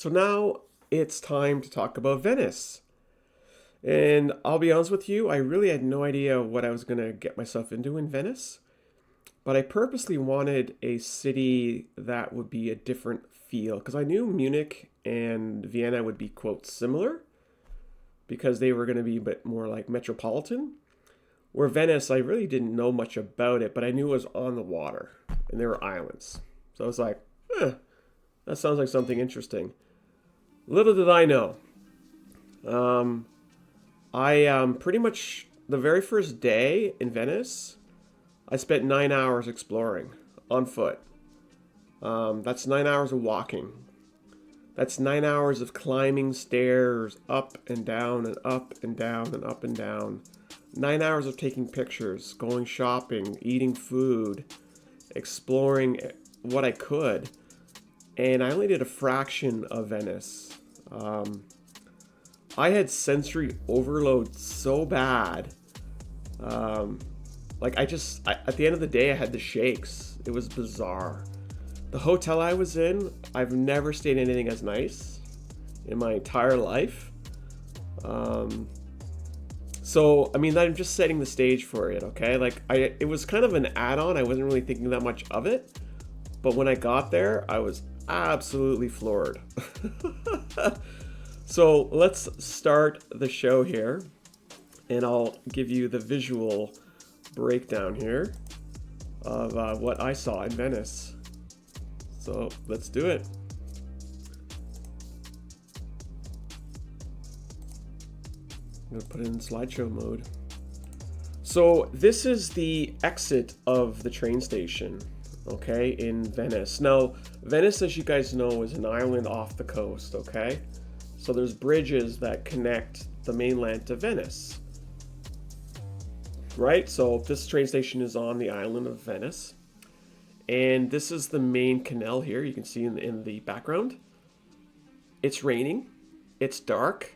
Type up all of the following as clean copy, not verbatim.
So now it's time to talk about Venice. And I'll be honest with you, I really had no idea what I was going to get myself into in Venice, but I purposely wanted a city that would be a different feel because I knew Munich and Vienna would be, quote, similar because they were going to be a bit more like metropolitan. Where Venice, I really didn't know much about it, but I knew it was on the water and there were islands. So I was like, that sounds like something interesting. Little did I know. I pretty much the very first day in Venice, I spent 9 hours exploring on foot. That's 9 hours of walking. That's 9 hours of climbing stairs up and down and up and down and up and down. 9 hours of taking pictures, going shopping, eating food, exploring what I could. And I only did a fraction of Venice. I had sensory overload so bad. At the end of the day, I had the shakes. It was bizarre. The hotel I was in, I've never stayed in anything as nice in my entire life. So, I mean, I'm just setting the stage for it, okay? It was kind of an add-on. I wasn't really thinking that much of it. But when I got there, I was absolutely floored. So let's start the show here, and I'll give you the visual breakdown here of what I saw in Venice. So let's do it. I'm gonna put it in slideshow mode. So this is the exit of the train station, okay, in Venice. Now, Venice, as you guys know, is an island off the coast, okay? So there's bridges that connect the mainland to Venice, right? So this train station is on the island of Venice. And this is the main canal here. You can see in the background. It's raining. It's dark.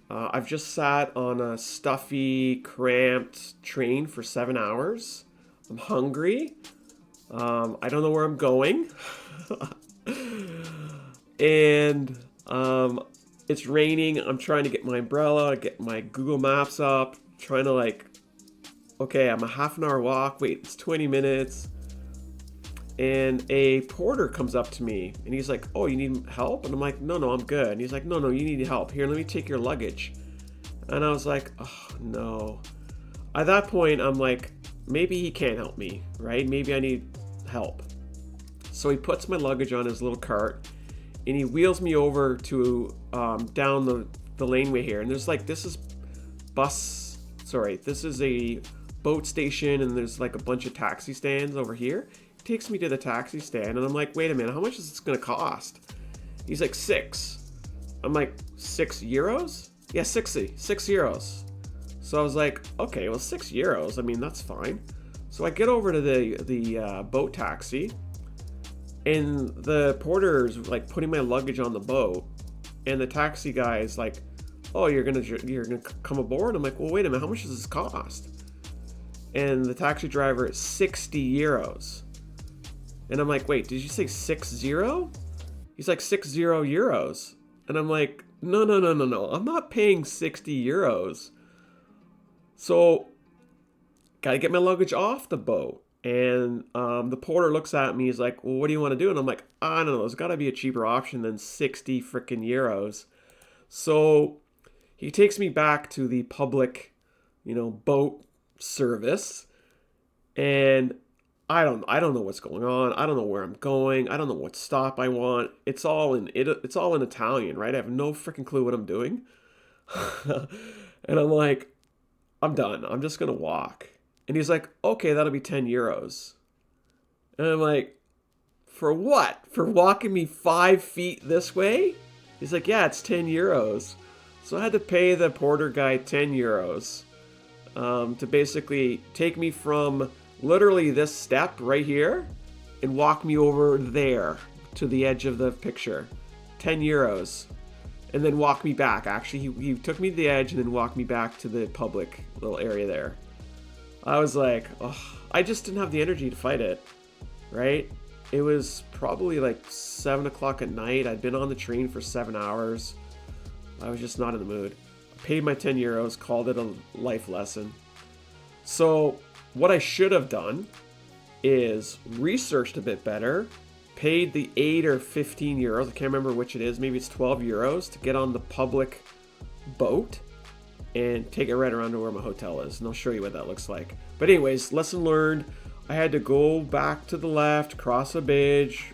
I've just sat on a stuffy, cramped train for 7 hours. I'm hungry. I don't know where I'm going. And it's raining. I'm trying to get my umbrella, get my Google Maps up, trying to okay, I'm a half an hour walk. Wait, it's 20 minutes. And a porter comes up to me and he's like, "Oh, you need help?" And I'm like, No, I'm good. And he's like, No, you need help. Here, let me take your luggage. And I was like, oh, no. At that point, I'm like, maybe he can't help me, right? Maybe I need help. So he puts my luggage on his little cart and he wheels me over to down the laneway here. And there's this is this is a boat station and there's a bunch of taxi stands over here. He takes me to the taxi stand and I'm like, wait a minute, how much is this gonna cost? He's like, 6. I'm like, 6 euros? Yeah, 6 euros. So I was like, okay, well, 6 euros, I mean, that's fine. So I get over to the boat taxi and the porter's putting my luggage on the boat and the taxi guy is like, "Oh, you're gonna come aboard?" I'm like, well, wait a minute, how much does this cost? And the taxi driver is 60 euros. And I'm like, wait, did you say 60? He's like, 60 euros. And I'm like, no. I'm not paying 60 euros. So, gotta get my luggage off the boat. And the porter looks at me, he's like, well, what do you want to do? And I'm like, I don't know, there's gotta be a cheaper option than 60 freaking euros. So, he takes me back to the public, boat service. And I don't know what's going on. I don't know where I'm going. I don't know what stop I want. It's all in Italian, right? I have no freaking clue what I'm doing. And I'm like, I'm done. I'm just going to walk. And he's like, okay, that'll be 10 euros. And I'm like, for what? For walking me 5 feet this way? He's like, yeah, it's 10 euros. So I had to pay the porter guy 10 euros to basically take me from literally this step right here and walk me over there to the edge of the picture. 10 euros. And then walk me back. Actually, he took me to the edge and then walked me back to the public little area there. I was like, oh, I just didn't have the energy to fight it, right? It was probably like 7 o'clock at night. I'd been on the train for 7 hours. I was just not in the mood. I paid my 10 euros, called it a life lesson. So what I should have done is researched a bit better, paid the 8 or 15 euros, I can't remember which it is, maybe it's 12 euros to get on the public boat and take it right around to where my hotel is. And I'll show you what that looks like. But anyways, lesson learned. I had to go back to the left, cross a bridge,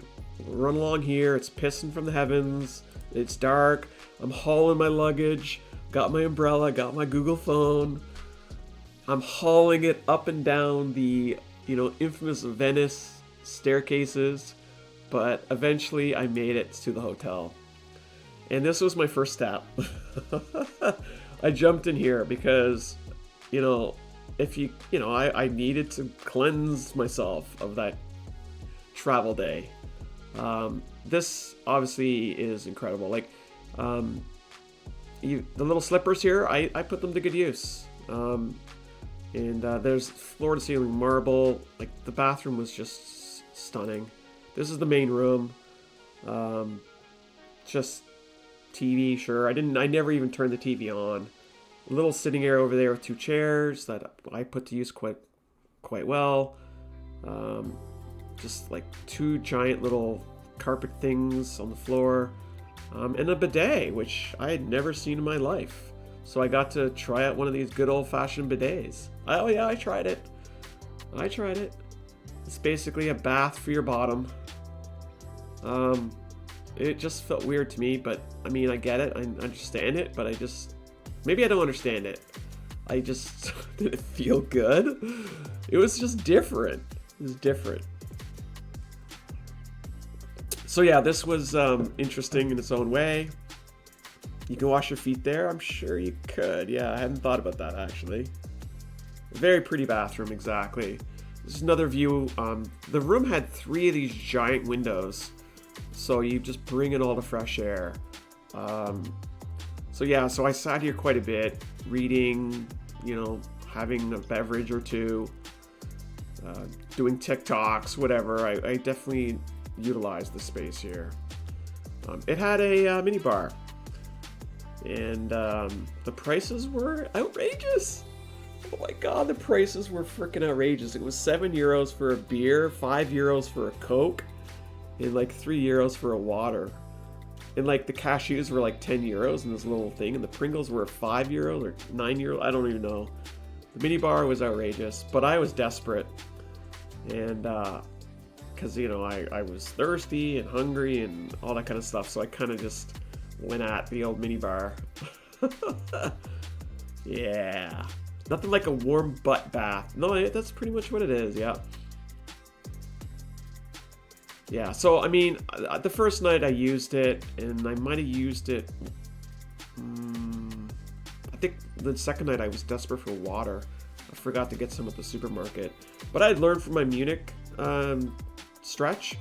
run along here. It's pissing from the heavens. It's dark. I'm hauling my luggage. Got my umbrella, got my Google phone. I'm hauling it up and down the, infamous Venice staircases. But eventually I made it to the hotel. And this was my first step. I jumped in here because, I needed to cleanse myself of that travel day. This obviously is incredible. Like, the little slippers here, I put them to good use. And there's floor to ceiling marble. Like, the bathroom was just stunning. This is the main room. Just TV, sure. I never even turned the TV on. A little sitting area over there with 2 chairs that I put to use quite well. Just like 2 giant little carpet things on the floor. And a bidet, which I had never seen in my life. So I got to try out one of these good old-fashioned bidets. Oh yeah, I tried it. It's basically a bath for your bottom. It just felt weird to me, but I mean, I get it. I understand it, but maybe I don't understand it. I just didn't feel good. It was just different. So yeah, this was interesting in its own way. You can wash your feet there. I'm sure you could. Yeah, I hadn't thought about that actually. Very pretty bathroom, exactly. This is another view. The room had 3 of these giant windows, so you just bring in all the fresh air. So I sat here quite a bit, reading, having a beverage or 2, doing TikToks, whatever. I definitely utilized the space here. It had a mini bar, and the prices were outrageous. Oh my god, the prices were freaking outrageous. It was 7 euros for a beer, 5 euros for a Coke, and like 3 euros for a water. And like the cashews were like 10 euros in this little thing, and the Pringles were 5 euros or 9 euros. I don't even know. The mini bar was outrageous, but I was desperate. And because, I was thirsty and hungry and all that kind of stuff, so I kind of just went at the old mini bar. Yeah. Nothing like a warm butt bath. No, that's pretty much what it is, yeah. Yeah, so, I mean, the first night I used it, and I might have used it... I think the second night I was desperate for water. I forgot to get some at the supermarket. But I had learned from my Munich stretch,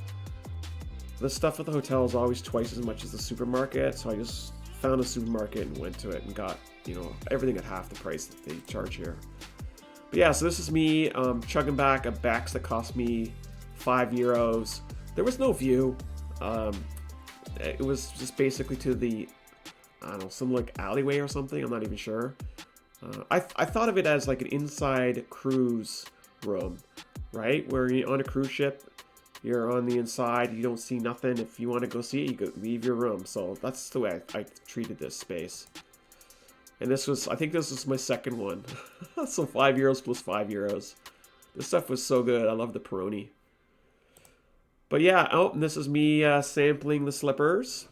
the stuff at the hotel is always twice as much as the supermarket, so I just found a supermarket and went to it and got, everything at half the price that they charge here. But yeah, so this is me chugging back a Bex that cost me 5 euros. There was no view. It was just basically to the, I don't know, some like alleyway or something. I'm not even sure. I thought of it as like an inside cruise room, right? Where you're on a cruise ship, you're on the inside, you don't see nothing. If you want to go see it, you go leave your room. So that's the way I treated this space. And I think this was my second one. So 5 euros plus 5 euros. This stuff was so good. I love the Peroni. But yeah, and this is me sampling the slippers.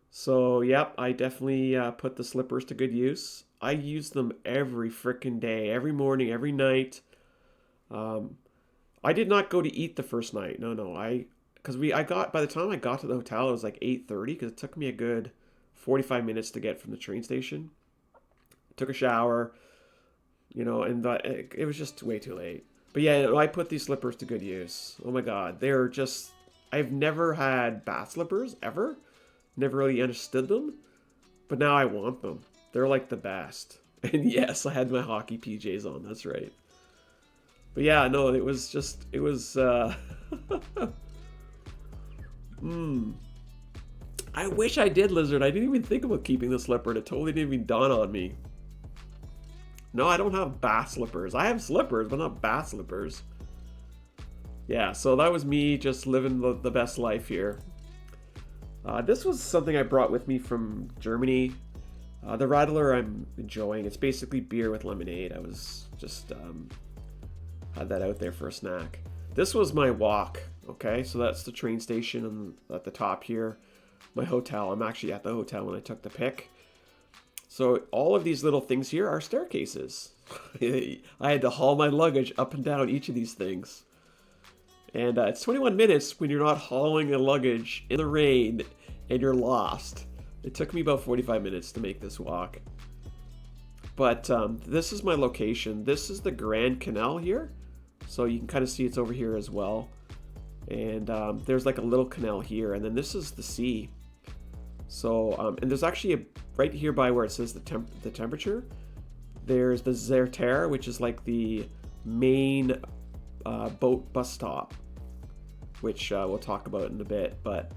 So yep, I definitely put the slippers to good use. I use them every freaking day, every morning, every night. I did not go to eat the first night. No, because by the time I got to the hotel, it was like 8:30 because it took me a good 45 minutes to get from the train station. Took a shower, and it was just way too late. But yeah, I put these slippers to good use. Oh my god, they're just... I've never had bath slippers, ever. Never really understood them. But now I want them. They're like the best. And yes, I had my hockey PJs on, that's right. But yeah, no, it was I wish I did, Lizard. I didn't even think about keeping the slipper. It totally didn't even dawn on me. No, I don't have bath slippers. I have slippers, but not bath slippers. Yeah, so that was me just living the best life here. This was something I brought with me from Germany. The Radler I'm enjoying. It's basically beer with lemonade. I was just had that out there for a snack. This was my walk. Okay, so that's the train station at the top here. My hotel. I'm actually at the hotel when I took the pic. So all of these little things here are staircases. I had to haul my luggage up and down each of these things. And it's 21 minutes when you're not hauling a luggage in the rain and you're lost. It took me about 45 minutes to make this walk. But this is my location. This is the Grand Canal here. So you can kind of see it's over here as well. And there's like a little canal here. And then this is the sea. So, and there's actually right here by where it says the temperature, there's the Zerter, which is like the main boat bus stop, which we'll talk about in a bit. But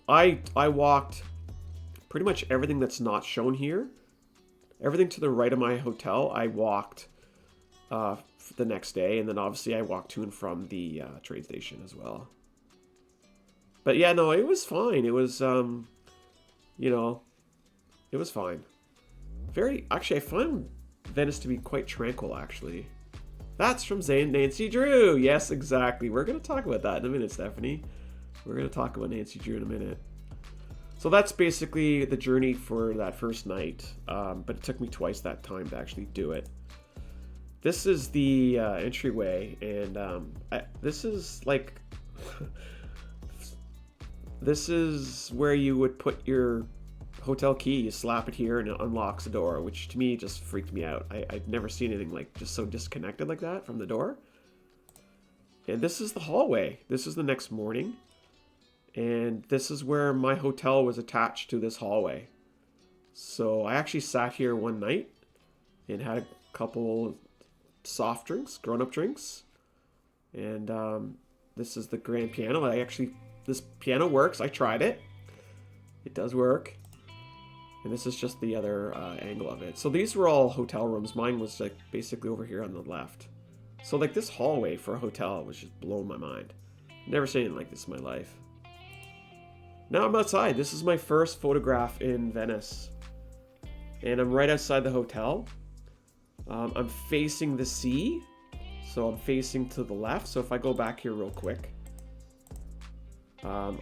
I walked pretty much everything that's not shown here. Everything to the right of my hotel, I walked the next day. And then obviously I walked to and from the train station as well. But yeah, no, it was fine. It was... you know, it was fine. Actually, I find Venice to be quite tranquil, actually. That's from Nancy Drew. Yes, exactly. We're going to talk about that in a minute, Stephanie. We're going to talk about Nancy Drew in a minute. So that's basically the journey for that first night. But it took me twice that time to actually do it. This is the entryway. And this is like... This is where you would put your hotel key. You slap it here and it unlocks the door, which to me just freaked me out. I've never seen anything like just so disconnected like that from the door. And this is the hallway. This is the next morning. And this is where my hotel was attached to this hallway. So I actually sat here one night and had a couple soft drinks, grown-up drinks. And this is the grand piano. This piano works. I tried it. It does work. And this is just the other angle of it. So these were all hotel rooms. Mine was like basically over here on the left. So like this hallway for a hotel was just blowing my mind. Never seen anything like this in my life. Now I'm outside. This is my first photograph in Venice. And I'm right outside the hotel. I'm facing the sea. So I'm facing to the left. So if I go back here real quick.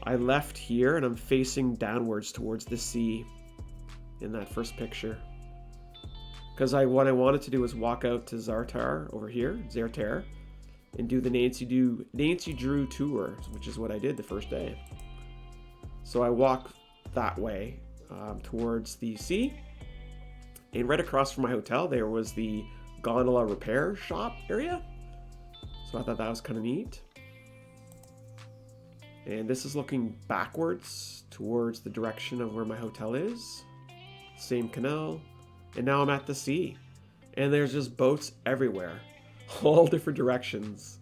I left here and I'm facing downwards towards the sea in that first picture. Because what I wanted to do was walk out to Zerter over here, and do the Nancy Drew tour, which is what I did the first day. So I walked that way towards the sea. And right across from my hotel, there was the gondola repair shop area. So I thought that was kind of neat. And this is looking backwards towards the direction of where my hotel is. Same canal. And now I'm at the sea. And there's just boats everywhere. All different directions.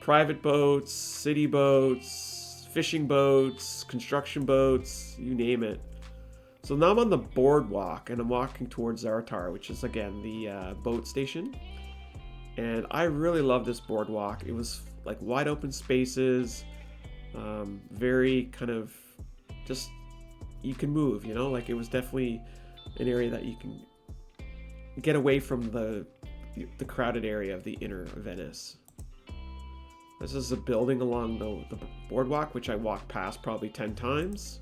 Private boats, city boats, fishing boats, construction boats, you name it. So now I'm on the boardwalk and I'm walking towards Zerter, which is again the boat station. And I really love this boardwalk. It was like wide open spaces. Very kind of just, you can move, you know, like it was definitely an area that you can get away from the crowded area of the inner Venice. This is a building along the boardwalk, which I walked past probably 10 times.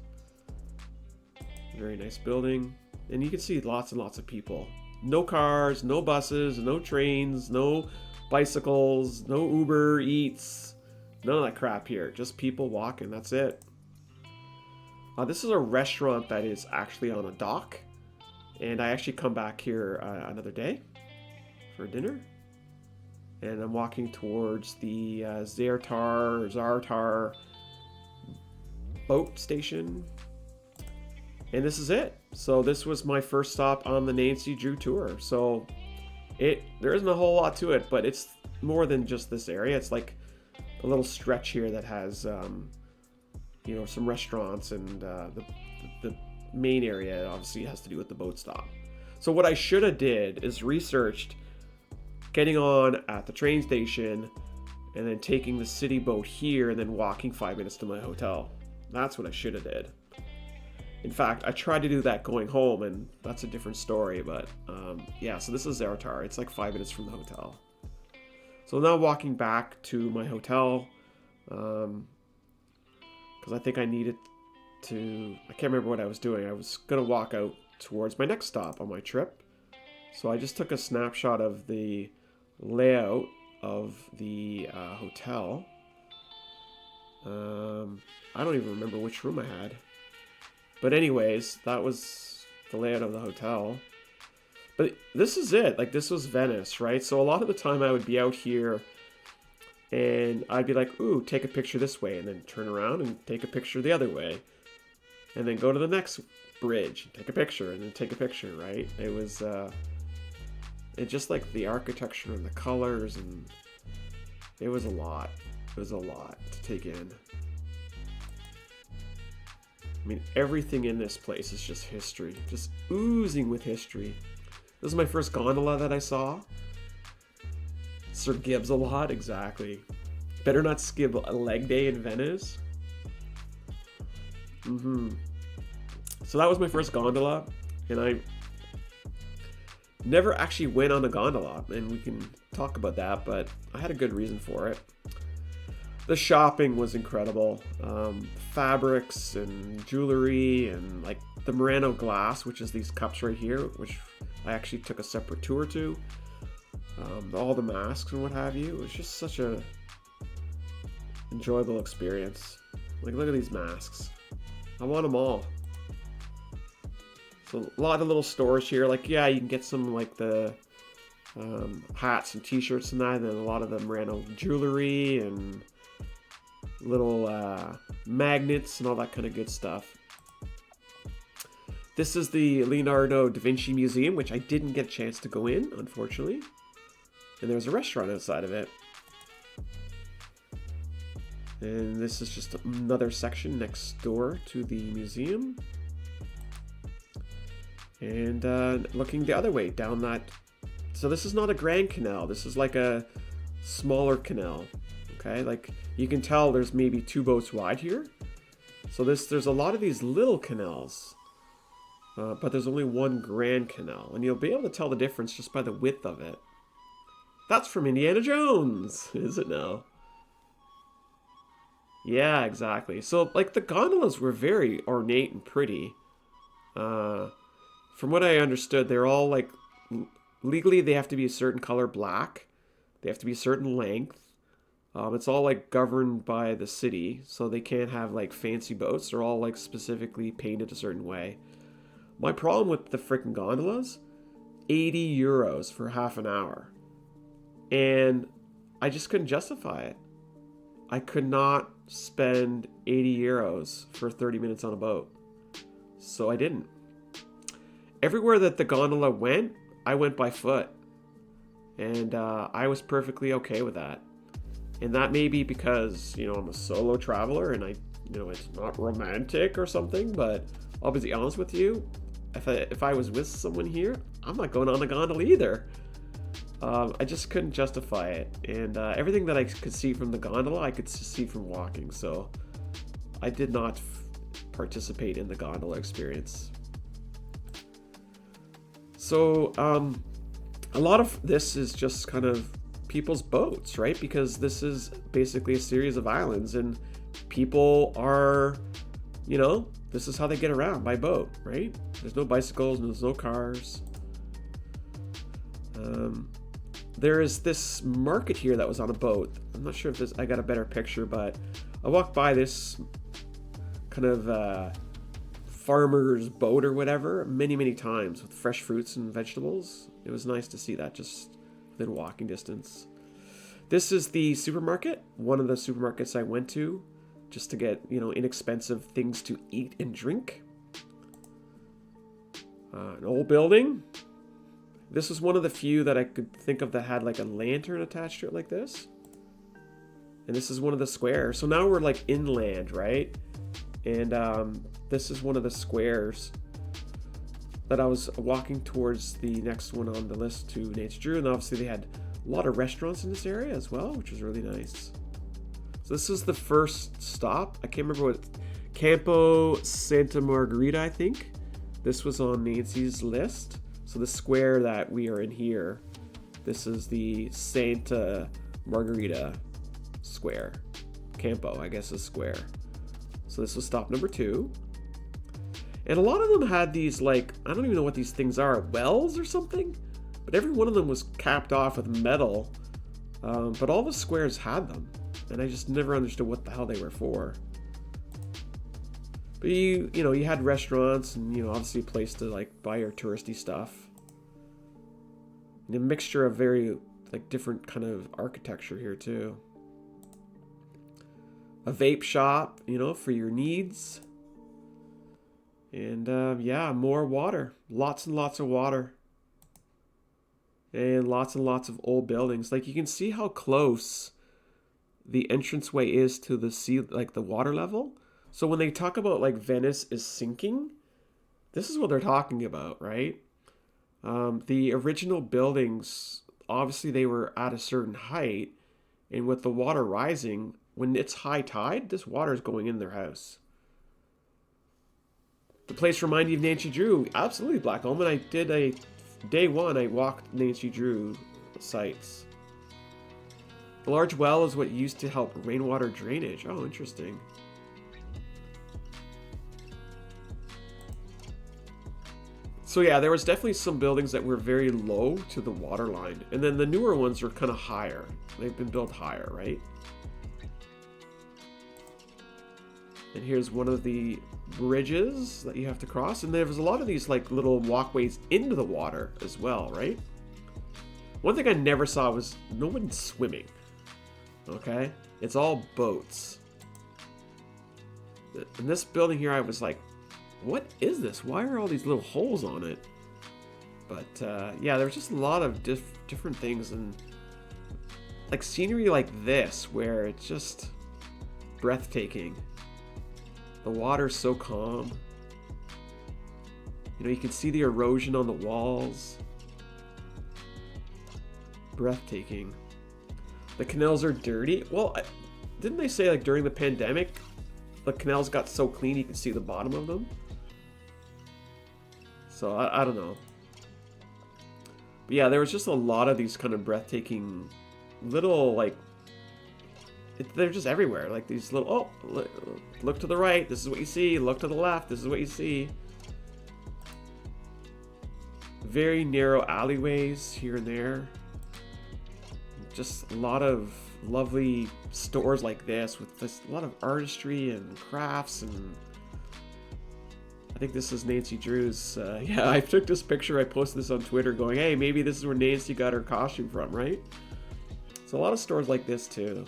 Very nice building. And you can see lots and lots of people. No cars, no buses, no trains, no bicycles, no Uber Eats. None of that crap here. Just people walking. That's it. This is a restaurant that is actually on a dock. And I actually come back here another day for dinner. And I'm walking towards the Zerter boat station. And this is it. So this was my first stop on the Nancy Drew tour. So there isn't a whole lot to it, but it's more than just this area. It's like a little stretch here that has you know, some restaurants, and the main area obviously has to do with the boat stop. So what I should have did is researched getting on at the train station and then taking the city boat here and then walking 5 minutes to my hotel. That's what I should have did. In fact, I tried to do that going home, and that's a different story. But yeah, so this is Zeratar. It's like 5 minutes from the hotel. So now walking back to my hotel, because I think I needed to, I can't remember what I was doing. I was going to walk out towards my next stop on my trip. So I just took a snapshot of the layout of the hotel. I don't even remember which room I had. But anyways, that was the layout of the hotel. But this is it. Like, this was Venice, right? So a lot of the time I would be out here and I'd be like, ooh, take a picture this way, and then turn around and take a picture the other way. And then go to the next bridge, take a picture, and then take a picture, right? It was, it just like the architecture and the colors, and it was a lot. It was a lot to take in. I mean, everything in this place is just history, just oozing with history. This is my first gondola that I saw. Sir Gibbs a lot, exactly. Better not skip a leg day in Venice. So that was my first gondola, and I never actually went on a gondola, and we can talk about that, but I had a good reason for it. The shopping was incredible. Fabrics and jewelry, and like the Murano glass, which is these cups right here, which I actually took a separate tour to. All the masks and what have you. It was just such a enjoyable experience. Like, look at these masks. I want them all. So a lot of little stores here. Like, yeah, you can get some like the hats and t-shirts and that, and then a lot of the Murano jewelry and little magnets and all that kind of good stuff. This is the Leonardo da Vinci Museum, which I didn't get a chance to go in, unfortunately. And there's a restaurant outside of it. And this is just another section next door to the museum. And looking the other way, down that... So this is not a grand canal. This is like a smaller canal. Okay, like you can tell there's maybe 2 boats wide here. So there's a lot of these little canals. But there's only one grand canal. And you'll be able to tell the difference just by the width of it. That's from Indiana Jones, is it now? Yeah, exactly. So, like, the gondolas were very ornate and pretty. From what I understood, they're all, like, legally they have to be a certain color black. They have to be a certain length. It's all, like, governed by the city, so they can't have, like, fancy boats. They're all, like, specifically painted a certain way. My problem with the freaking gondolas, 80 euros for half an hour. And I just couldn't justify it. I could not spend 80 euros for 30 minutes on a boat. So I didn't. Everywhere that the gondola went, I went by foot. And I was perfectly okay with that. And that may be because, you know, I'm a solo traveler and it's not romantic or something, but I'll be honest with you. If I was with someone here, I'm not going on a gondola either. I just couldn't justify it. And everything that I could see from the gondola, I could see from walking. So I did not participate in the gondola experience. So a lot of this is just kind of people's boats, right? Because this is basically a series of islands, and people are, you know, this is how they get around, by boat, right? There's no bicycles, there's no cars. There is this market here that was on a boat. I'm not sure if I got a better picture, but I walked by this kind of farmer's boat or whatever many times with fresh fruits and vegetables. It was nice to see that just within walking distance. This is the supermarket, one of the supermarkets I went to just to get, you know, inexpensive things to eat and drink. An old building. This was one of the few that I could think of that had like a lantern attached to it like this. And this is one of the squares. So now we're like inland, right? And this is one of the squares that I was walking towards the next one on the list to Nancy Drew. And obviously they had a lot of restaurants in this area as well, which was really nice. So this is the first stop. I can't remember what, Campo Santa Margherita, I think. This was on Nancy's list. So the square that we are in here, this is the Santa Margherita square. Campo, I guess, is square. So this was stop number 2. And a lot of them had these, like, I don't even know what these things are, wells or something? But every one of them was capped off with metal. But all the squares had them. And I just never understood what the hell they were for. But you know, you had restaurants and, you know, obviously a place to, like, buy your touristy stuff. And a mixture of very, like, different kind of architecture here, too. A vape shop, you know, for your needs. And, yeah, more water. Lots and lots of water. And lots of old buildings. Like, you can see how close the entranceway is to the sea, like, the water level. So when they talk about, like, Venice is sinking, this is what they're talking about, right? The original buildings, obviously they were at a certain height. And with the water rising, when it's high tide, this water is going in their house. The place reminded you of Nancy Drew. Absolutely, Black Omen. I did a day 1. I walked Nancy Drew sites. The large well is what used to help rainwater drainage. Oh, interesting. So yeah, there was definitely some buildings that were very low to the water line. And then the newer ones are kind of higher. They've been built higher, right? And here's one of the bridges that you have to cross. And there's a lot of these like little walkways into the water as well, right? One thing I never saw was no one swimming. Okay? It's all boats. In this building here, I was like, what is this? Why are all these little holes on it? But yeah, there's just a lot of different things, and like scenery like this where it's just breathtaking. The water's so calm. You know, you can see the erosion on the walls. Breathtaking. The canals are dirty. Well, didn't they say like during the pandemic, the canals got so clean you could see the bottom of them? So I don't know. But yeah, there was just a lot of these kind of breathtaking little like, they're just everywhere. Like these little, oh, look to the right, this is what you see. Look to the left, this is what you see. Very narrow alleyways here and there. Just a lot of lovely stores like this with just a lot of artistry and crafts. And I think this is Nancy Drew's. Yeah, I took this picture. I posted this on Twitter going, hey, maybe this is where Nancy got her costume from, right? So a lot of stores like this too.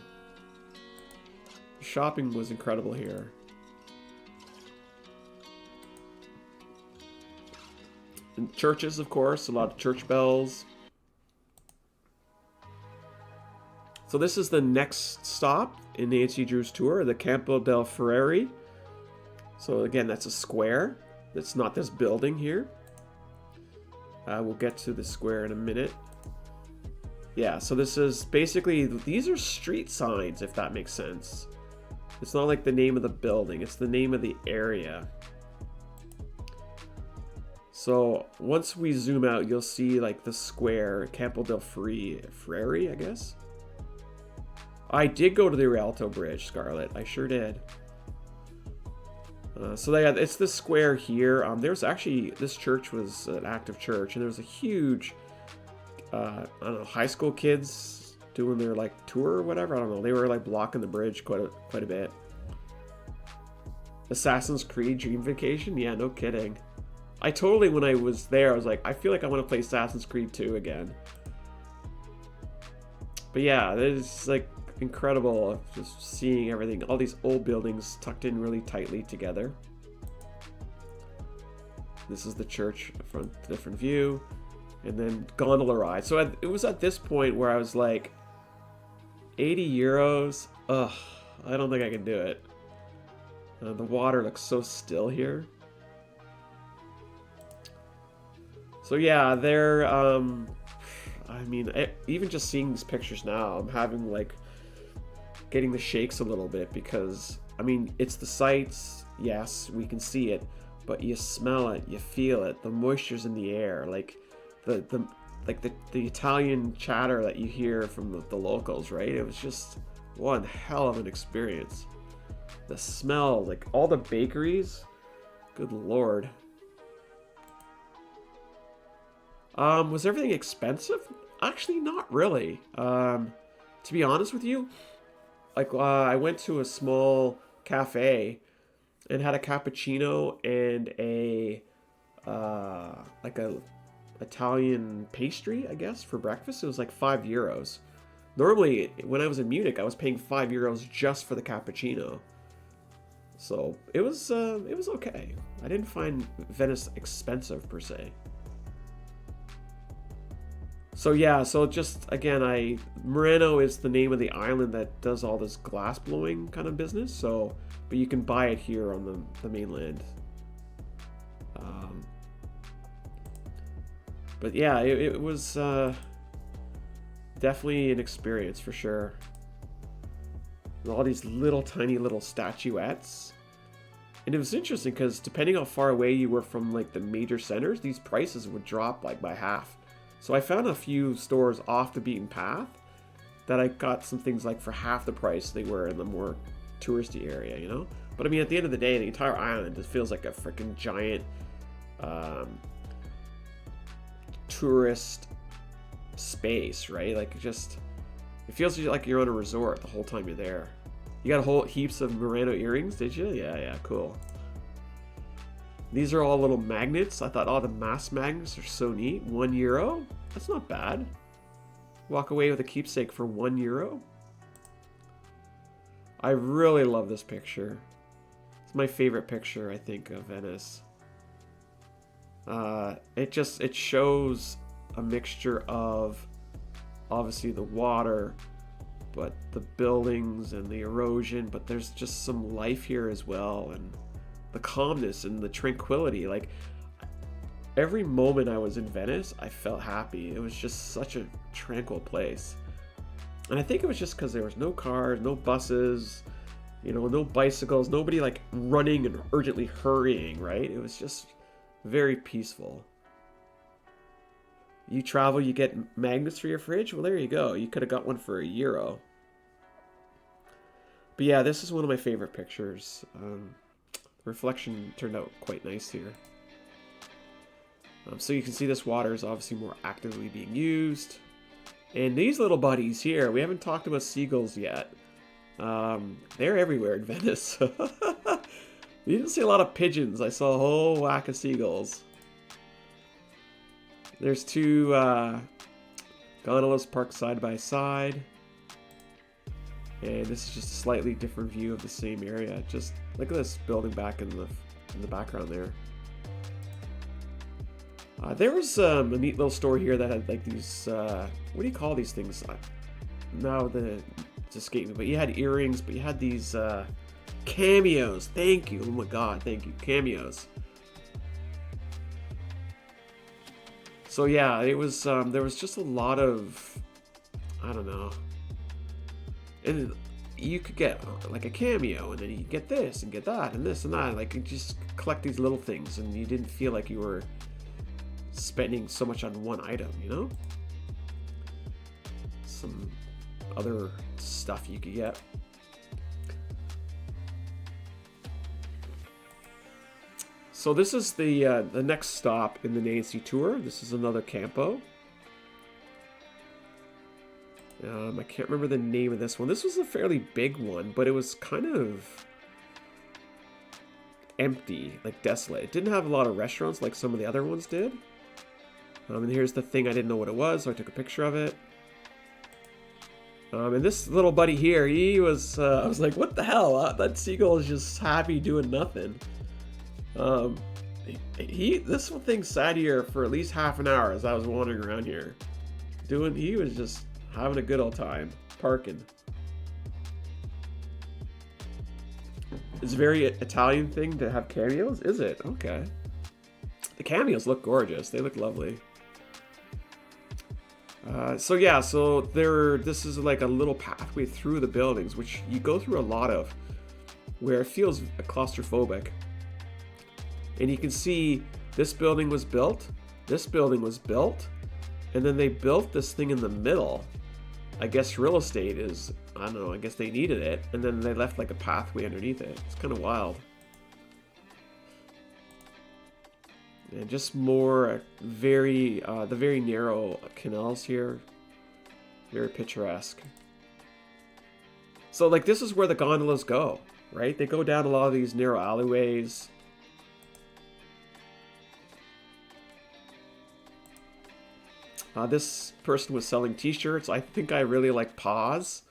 Shopping was incredible here. And churches, of course, a lot of church bells. So this is the next stop in Nancy Drew's tour, the Campo del Ferrari. So again, that's a square. That's not this building here. We'll get to the square in a minute. Yeah, so this is basically, these are street signs, if that makes sense. It's not like the name of the building, it's the name of the area. So once we zoom out, you'll see like the square, Campo del Ferrari, I guess. I did go to the Rialto Bridge, Scarlett. I sure did. So it's the square here. There's actually, this church was an active church, and there was a huge, I don't know, high school kids doing their like tour or whatever. I don't know. They were like blocking the bridge quite a bit. Assassin's Creed Dream Vacation? Yeah, no kidding. I totally, when I was there, I was like, I feel like I want to play Assassin's Creed 2 again. But yeah, it's like incredible just seeing everything, all these old buildings tucked in really tightly together. This is the church from a different view, and then gondola ride. So it was at this point where I was like, 80 euros, ugh, I don't think I can do it. The water looks so still here. So yeah, they're, I mean, even just seeing these pictures now, I'm having like, getting the shakes a little bit because, I mean, it's the sights, yes, we can see it, but you smell it, you feel it, the moisture's in the air, like the Italian chatter that you hear from the locals, right? It was just one hell of an experience. The smell, like all the bakeries, good lord. Was everything expensive? Actually, not really. To be honest with you, like I went to a small cafe and had a cappuccino and a like a Italian pastry, I guess, for breakfast. It was like €5. Normally, when I was in Munich, I was paying €5 just for the cappuccino. So it was okay. I didn't find Venice expensive per se. So yeah, so just again, Murano is the name of the island that does all this glass blowing kind of business. So, but you can buy it here on the mainland. But yeah, it was definitely an experience for sure. And all these little tiny little statuettes. And it was interesting because depending how far away you were from like the major centers, these prices would drop like by half. So I found a few stores off the beaten path that I got some things like for half the price they were in the more touristy area, you know? But I mean, at the end of the day, the entire island just feels like a freaking giant tourist space, right? Like it feels like you're on a resort the whole time you're there. You got a whole heaps of Murano earrings, did you? Yeah, cool. These are all little magnets. I thought, oh, the mass magnets are so neat. €1? That's not bad. Walk away with a keepsake for €1. I really love this picture. It's my favorite picture, I think, of Venice. It shows a mixture of obviously the water, but the buildings and the erosion, but there's just some life here as well, and the calmness and the tranquility. Like every moment I was in Venice, I felt happy. It was just such a tranquil place. And I think it was just because there was no cars, no buses, you know, no bicycles, nobody like running and urgently hurrying, right? It was just very peaceful. You travel, you get magnets for your fridge? Well, there you go. You could have got one for €1. But yeah, this is one of my favorite pictures. Reflection turned out quite nice here. So you can see this water is obviously more actively being used. And these little buddies here, we haven't talked about seagulls yet. They're everywhere in Venice. You didn't see a lot of pigeons. I saw a whole whack of seagulls. There's two gondolas parked side by side. And this is just a slightly different view of the same area. Just look at this building back in the background there. There was a neat little store here that had like these, what do you call these things? Now it's escaping me, but you had earrings, but you had these cameos. Thank you. Oh my god, thank you. Cameos. So yeah, it was there was just a lot of, I don't know. And you could get like a cameo, and then you get this and get that and this and that. Like you just collect these little things, and you didn't feel like you were spending so much on one item, you know? Some other stuff you could get. So this is the next stop in the Nancy tour. This is another campo. I can't remember the name of this one. This was a fairly big one, but it was kind of empty, like desolate. It didn't have a lot of restaurants like some of the other ones did. And here's the thing, I didn't know what it was, so I took a picture of it. And this little buddy here, he was, I was like, what the hell? That seagull is just happy doing nothing. This thing sat here for at least half an hour as I was wandering around here. He was just having a good old time, parking. It's a very Italian thing to have cameos, is it? Okay. The cameos look gorgeous. They look lovely. So yeah, so this is like a little pathway through the buildings, which you go through a lot of, where it feels claustrophobic. And you can see this building was built, this building was built, and then they built this thing in the middle. I guess real estate is, I don't know, I guess they needed it, and then they left like a pathway underneath it. It's kind of wild. And just more the very narrow canals here. Very picturesque. So like this is where the gondolas go, right? They go down a lot of these narrow alleyways. This person was selling t-shirts. I think I really like paws.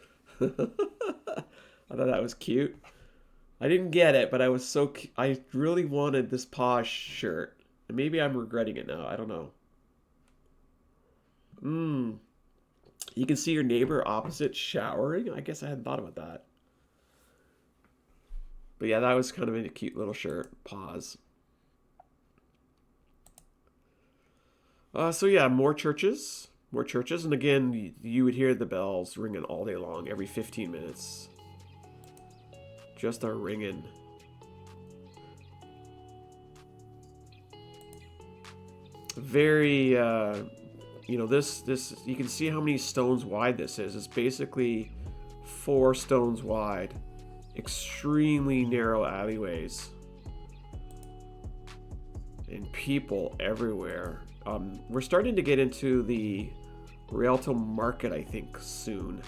I thought that was cute. I didn't get it, but I was I really wanted this paws shirt. And maybe I'm regretting it now. I don't know. You can see your neighbor opposite showering. I guess I hadn't thought about that. But yeah, that was kind of a cute little shirt. Paws. So yeah, more churches. More churches. And again, you would hear the bells ringing all day long, every 15 minutes. Just are ringing. Very, you know, this, you can see how many stones wide this is. It's basically 4 stones wide. Extremely narrow alleyways. And people everywhere. We're starting to get into the Rialto Market, I think, soon.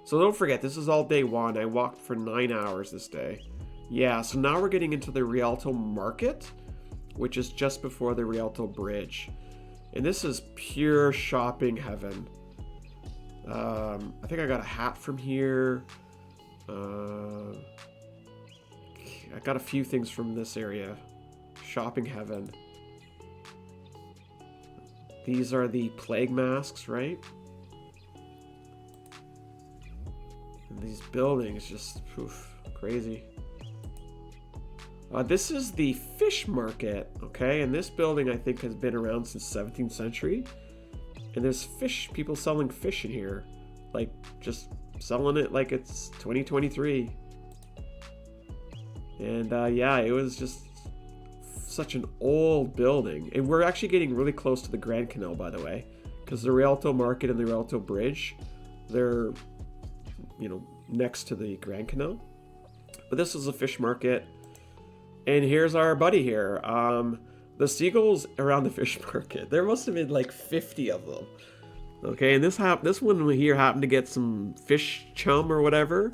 So don't forget, this is all day 1. I walked for 9 hours this day. Yeah, so now we're getting into the Rialto Market, which is just before the Rialto Bridge. And this is pure shopping heaven. I think I got a hat from here. I got a few things from this area. Shopping heaven. These are the plague masks, right? And these buildings just, poof, crazy. This is the fish market, okay? And this building, I think, has been around since 17th century. And there's people selling fish in here. Like, just selling it like it's 2023. And, yeah, it was just such an old building. And we're actually getting really close to the Grand Canal, by the way. Because the Rialto Market and the Rialto Bridge, they're, you know, next to the Grand Canal. But this is a fish market. And here's our buddy here. The seagulls around the fish market. There must have been like 50 of them. Okay, and this one here happened to get some fish chum or whatever.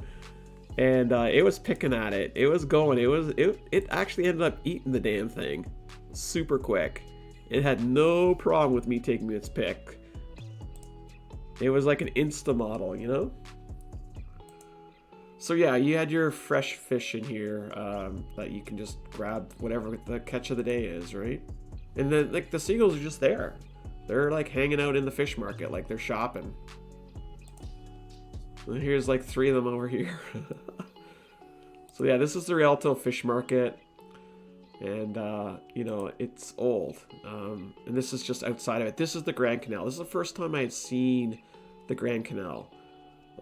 And it was picking at it. It was going. It actually ended up eating the damn thing. Super quick. It had no problem with me taking its pick. It was like an Insta model, you know? So yeah, you had your fresh fish in here that you can just grab whatever the catch of the day is, right? And then like the seagulls are just there. They're like hanging out in the fish market, like they're shopping. And here's like 3 of them over here. So yeah, this is the Rialto Fish Market. And, you know, it's old. And this is just outside of it. This is the Grand Canal. This is the first time I had seen the Grand Canal.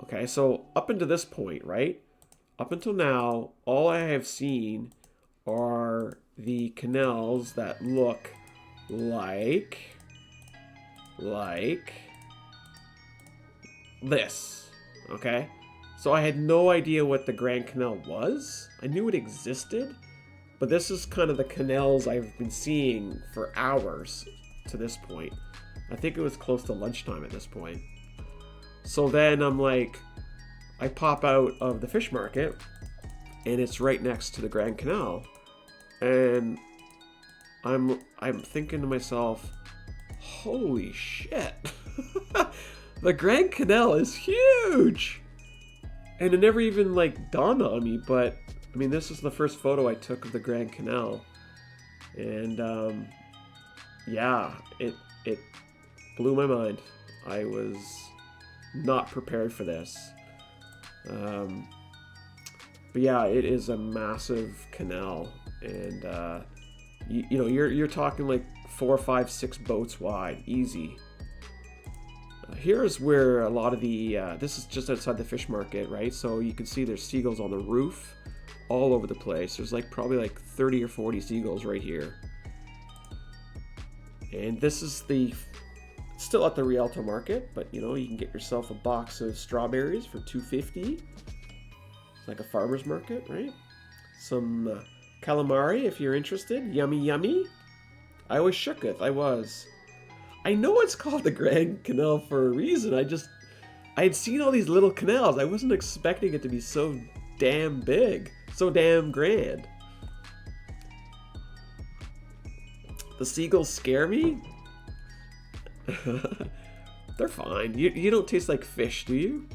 Okay, so up until this point, right? Up until now, all I have seen are the canals that look like this. Okay, so I had no idea what the Grand Canal was. I knew it existed, but this is kind of the canals I've been seeing for hours to this point. I think it was close to lunchtime at this point. So then I'm like, I pop out of the fish market, and it's right next to the Grand Canal, and I'm thinking to myself, holy shit. The Grand Canal is huge! And it never even, like, dawned on me, but, I mean, this is the first photo I took of the Grand Canal. And, yeah, it blew my mind. I was not prepared for this. But yeah, it is a massive canal, and you know, you're talking like 4, 5, 6 boats wide, easy. Here's where a lot of the this is just outside the fish market, right? So you can see there's seagulls on the roof all over the place. There's like probably like 30 or 40 seagulls right here. And this is still at the Rialto market, but you know, you can get yourself a box of strawberries for $2.50. It's like a farmer's market, right? Some calamari if you're interested. Yummy, yummy. I was shooketh. I know it's called the Grand Canal for a reason. I had seen all these little canals. I wasn't expecting it to be so damn big, so damn grand. The seagulls scare me. They're fine. You don't taste like fish, do you?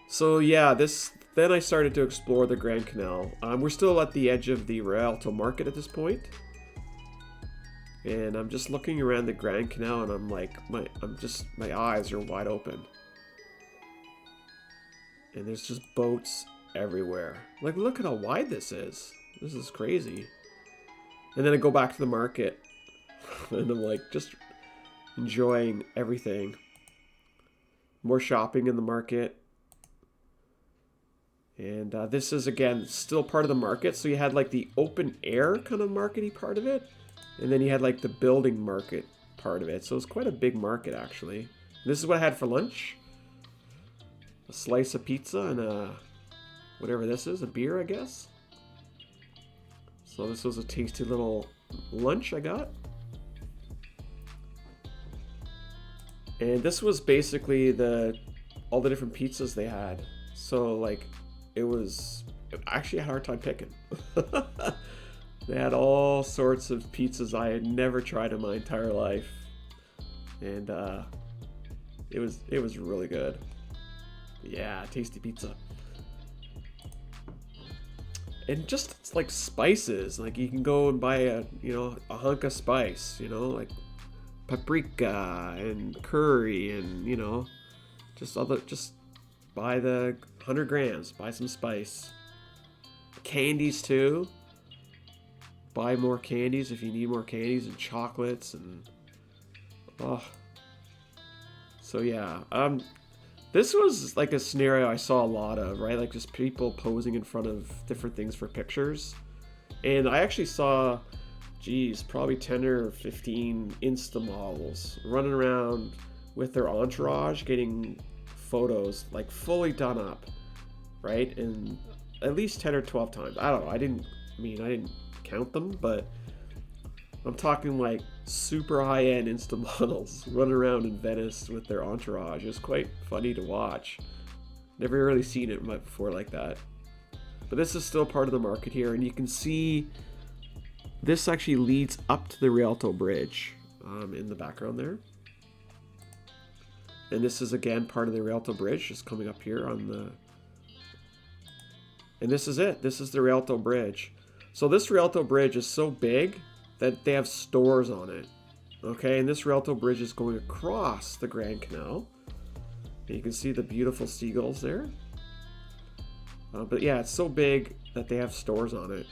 So yeah, then I started to explore the Grand Canal. We're still at the edge of the Rialto market at this point. And I'm just looking around the Grand Canal, and I'm like, my eyes are wide open. And there's just boats everywhere. Like, look at how wide this is. This is crazy. And then I go back to the market, and I'm like, just enjoying everything. More shopping in the market. And this is, again, still part of the market. So you had like the open air kind of markety part of it. And then you had like the building market part of it. So it's quite a big market, actually. This is what I had for lunch. A slice of pizza and whatever this is, a beer, I guess. So this was a tasty little lunch I got. And this was basically all the different pizzas they had. So like, I actually had a hard time picking. They had all sorts of pizzas I had never tried in my entire life, and it was really good. Yeah, tasty pizza. And just it's like spices, like you can go and buy a hunk of spice, like paprika and curry, and just buy the 100 grams, buy some spice. Candies too. Buy more candies if you need more candies, and chocolates, and so yeah, this was like a scenario I saw a lot of, right? Like just people posing in front of different things for pictures. And I actually saw, probably 10 or 15 Insta models running around with their entourage getting photos like fully done up, right? And at least 10 or 12 times. I don't know. I didn't count them, but I'm talking like super high-end Insta models running around in Venice with their entourage. It was quite funny to watch. Never really seen it before like that. But this is still part of the market here, and you can see this actually leads up to the Rialto Bridge in the background there. And this is again part of the Rialto Bridge, just coming up here on the... And this is it. This is the Rialto Bridge. So this Rialto Bridge is so big that they have stores on it. Okay, and this Rialto Bridge is going across the Grand Canal. And you can see the beautiful seagulls there. But yeah, it's so big that they have stores on it.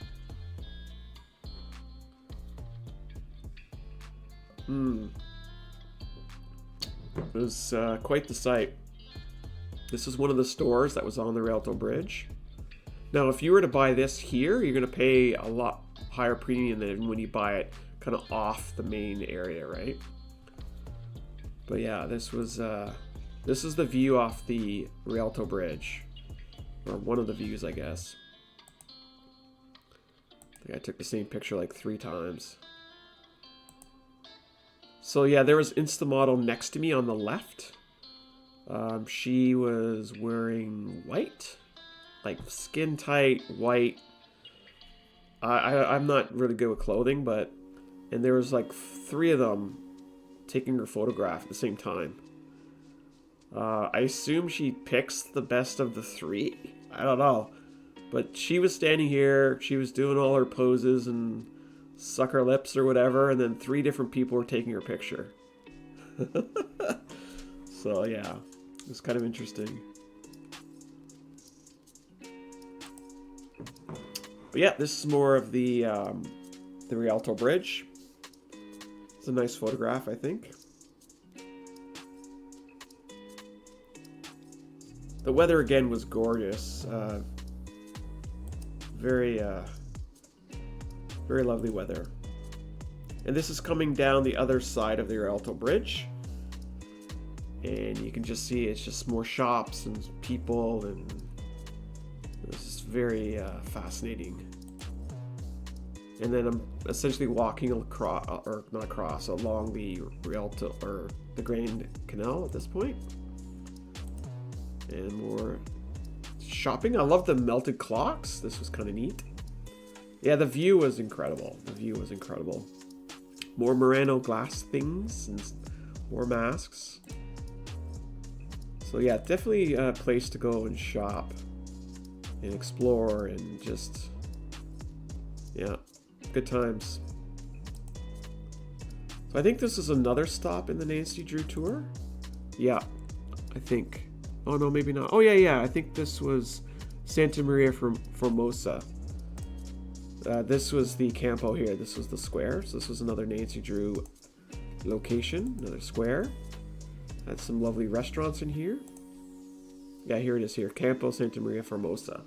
It was quite the sight. This is one of the stores that was on the Rialto Bridge. Now, if you were to buy this here, you're going to pay a lot higher premium than when you buy it kind of off the main area, right? But yeah, this is the view off the Rialto Bridge, or one of the views, I guess. I think I took the same picture like 3 times. So yeah, there was Instamodel next to me on the left. She was wearing white. Like skin tight white. I'm not really good with clothing, and there was like 3 of them taking her photograph at the same time. I assume she picks the best of the 3. I don't know, but she was standing here. She was doing all her poses and suck her lips or whatever, and then 3 different people were taking her picture. So yeah, it was kind of interesting. But yeah, this is more of the Rialto Bridge. It's a nice photograph, I think. The weather again was gorgeous. Very lovely weather. And this is coming down the other side of the Rialto Bridge. And you can just see it's just more shops and people, and this is very fascinating. And then I'm essentially walking across, or not across, along the Rialto, or the Grand Canal at this point. And more shopping. I love the melted clocks. This was kind of neat. Yeah, the view was incredible. The view was incredible. More Murano glass things and more masks. So yeah, definitely a place to go and shop and explore and just, yeah, good times. So I think this is another stop in the Nancy Drew tour. Yeah, I think. Oh no, maybe not. Oh yeah, I think this was Santa Maria Formosa. This was the Campo here. This was the square. So this was another Nancy Drew location, another square. Had some lovely restaurants in here. Yeah, here it is here. Campo Santa Maria Formosa.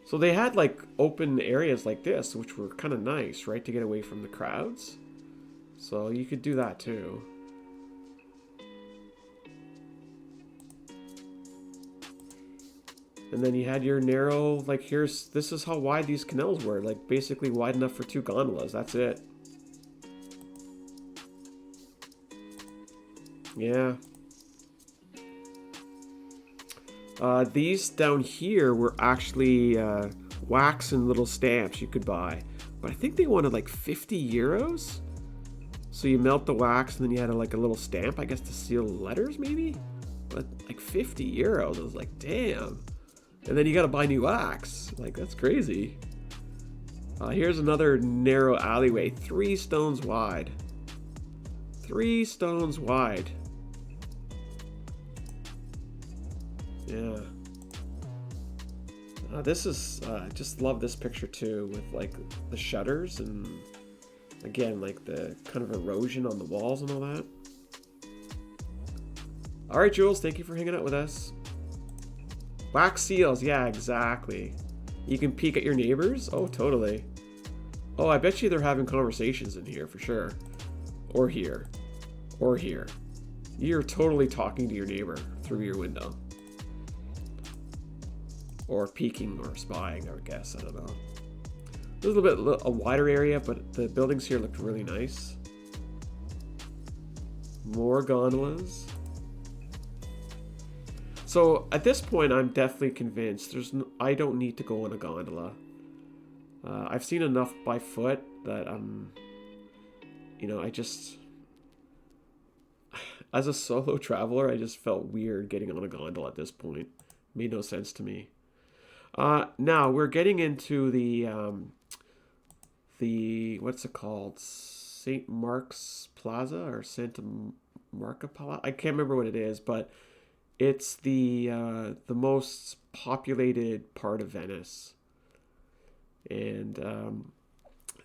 So they had like open areas like this, which were kind of nice, right? To get away from the crowds. So you could do that too. And then you had your narrow, like this is how wide these canals were. Like basically wide enough for 2 gondolas. That's it. Yeah. These down here were actually wax and little stamps you could buy. But I think they wanted like 50 euros. So you melt the wax and then you had like a little stamp, I guess, to seal letters maybe? But like 50 euros, I was like, damn. And then you gotta buy new wax. Like, that's crazy. Here's another narrow alleyway, 3 stones wide. 3 stones wide. Yeah. This is, just love this picture too, with like the shutters and again, like the kind of erosion on the walls and all that. All right, Jules, thank you for hanging out with us. Wax seals, yeah, exactly. You can peek at your neighbors? Oh, totally. Oh, I bet you they're having conversations in here for sure. Or here. Or here. You're totally talking to your neighbor through your window. Or peeking or spying, I would guess. I don't know. A little bit a wider area, but the buildings here looked really nice. More gondolas. So at this point, I'm definitely convinced I don't need to go on a gondola. I've seen enough by foot that you know, as a solo traveler, I just felt weird getting on a gondola at this point. Made no sense to me. Now we're getting into the what's it called? St. Mark's Plaza or Santa Marca Plaza? I can't remember what it is, but it's the most populated part of Venice, and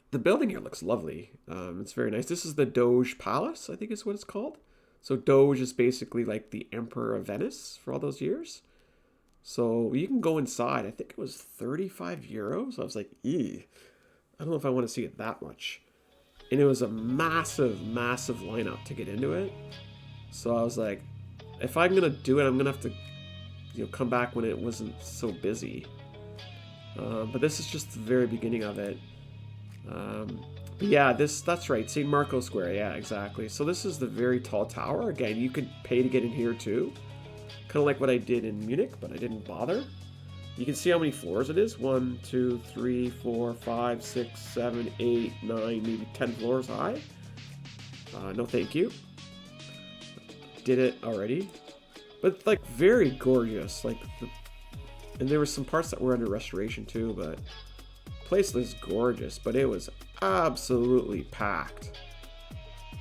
the building here looks lovely. It's very nice. This is the Doge Palace, I think is what it's called. So Doge is basically like the Emperor of Venice for all those years. So you can go inside. I think it was 35 euros. I was like, ew. I don't know if I want to see it that much. And it was a massive, massive lineup to get into it. So I was like, if I'm gonna do it, I'm gonna have to, you know, come back when it wasn't so busy. But this is just the very beginning of it. But yeah, that's right, St. Marco Square. Yeah, exactly. So this is the very tall tower. Again, you could pay to get in here too. Kind of like what I did in Munich, but I didn't bother. You can see how many floors it is. 1, 2, 3, 4, 5, 6, 7, 8, 9, maybe 10 floors high. No thank you. Did it already. But like very gorgeous. And there were some parts that were under restoration too, but the place was gorgeous, but it was absolutely packed.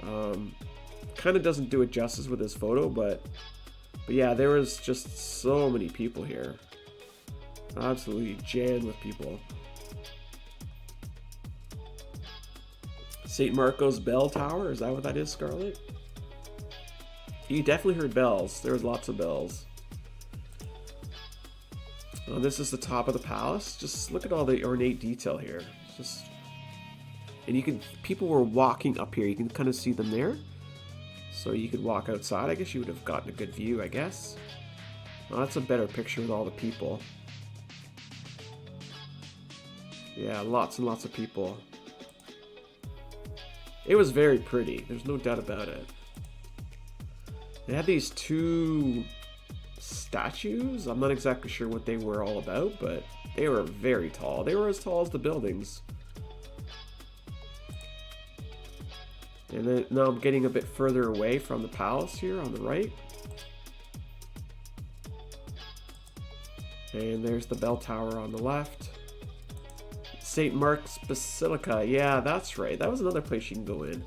Kind of doesn't do it justice with this photo, but But yeah, there was just so many people here. Absolutely jammed with people. St. Marco's Bell Tower, is that what that is, Scarlett? You definitely heard bells. There was lots of bells. Oh, this is the top of the palace. Just look at all the ornate detail here. It's just, and you can, people were walking up here. You can kind of see them there. So you could walk outside. I guess you would have gotten a good view, I guess. Oh, that's a better picture with all the people. Yeah, lots and lots of people. It was very pretty. There's no doubt about it. They had these two statues. I'm not exactly sure what they were all about, but they were very tall. They were as tall as the buildings. And then now I'm getting a bit further away from the palace here on the right. And there's the bell tower on the left. St. Mark's Basilica. Yeah, that's right. That was another place you can go in.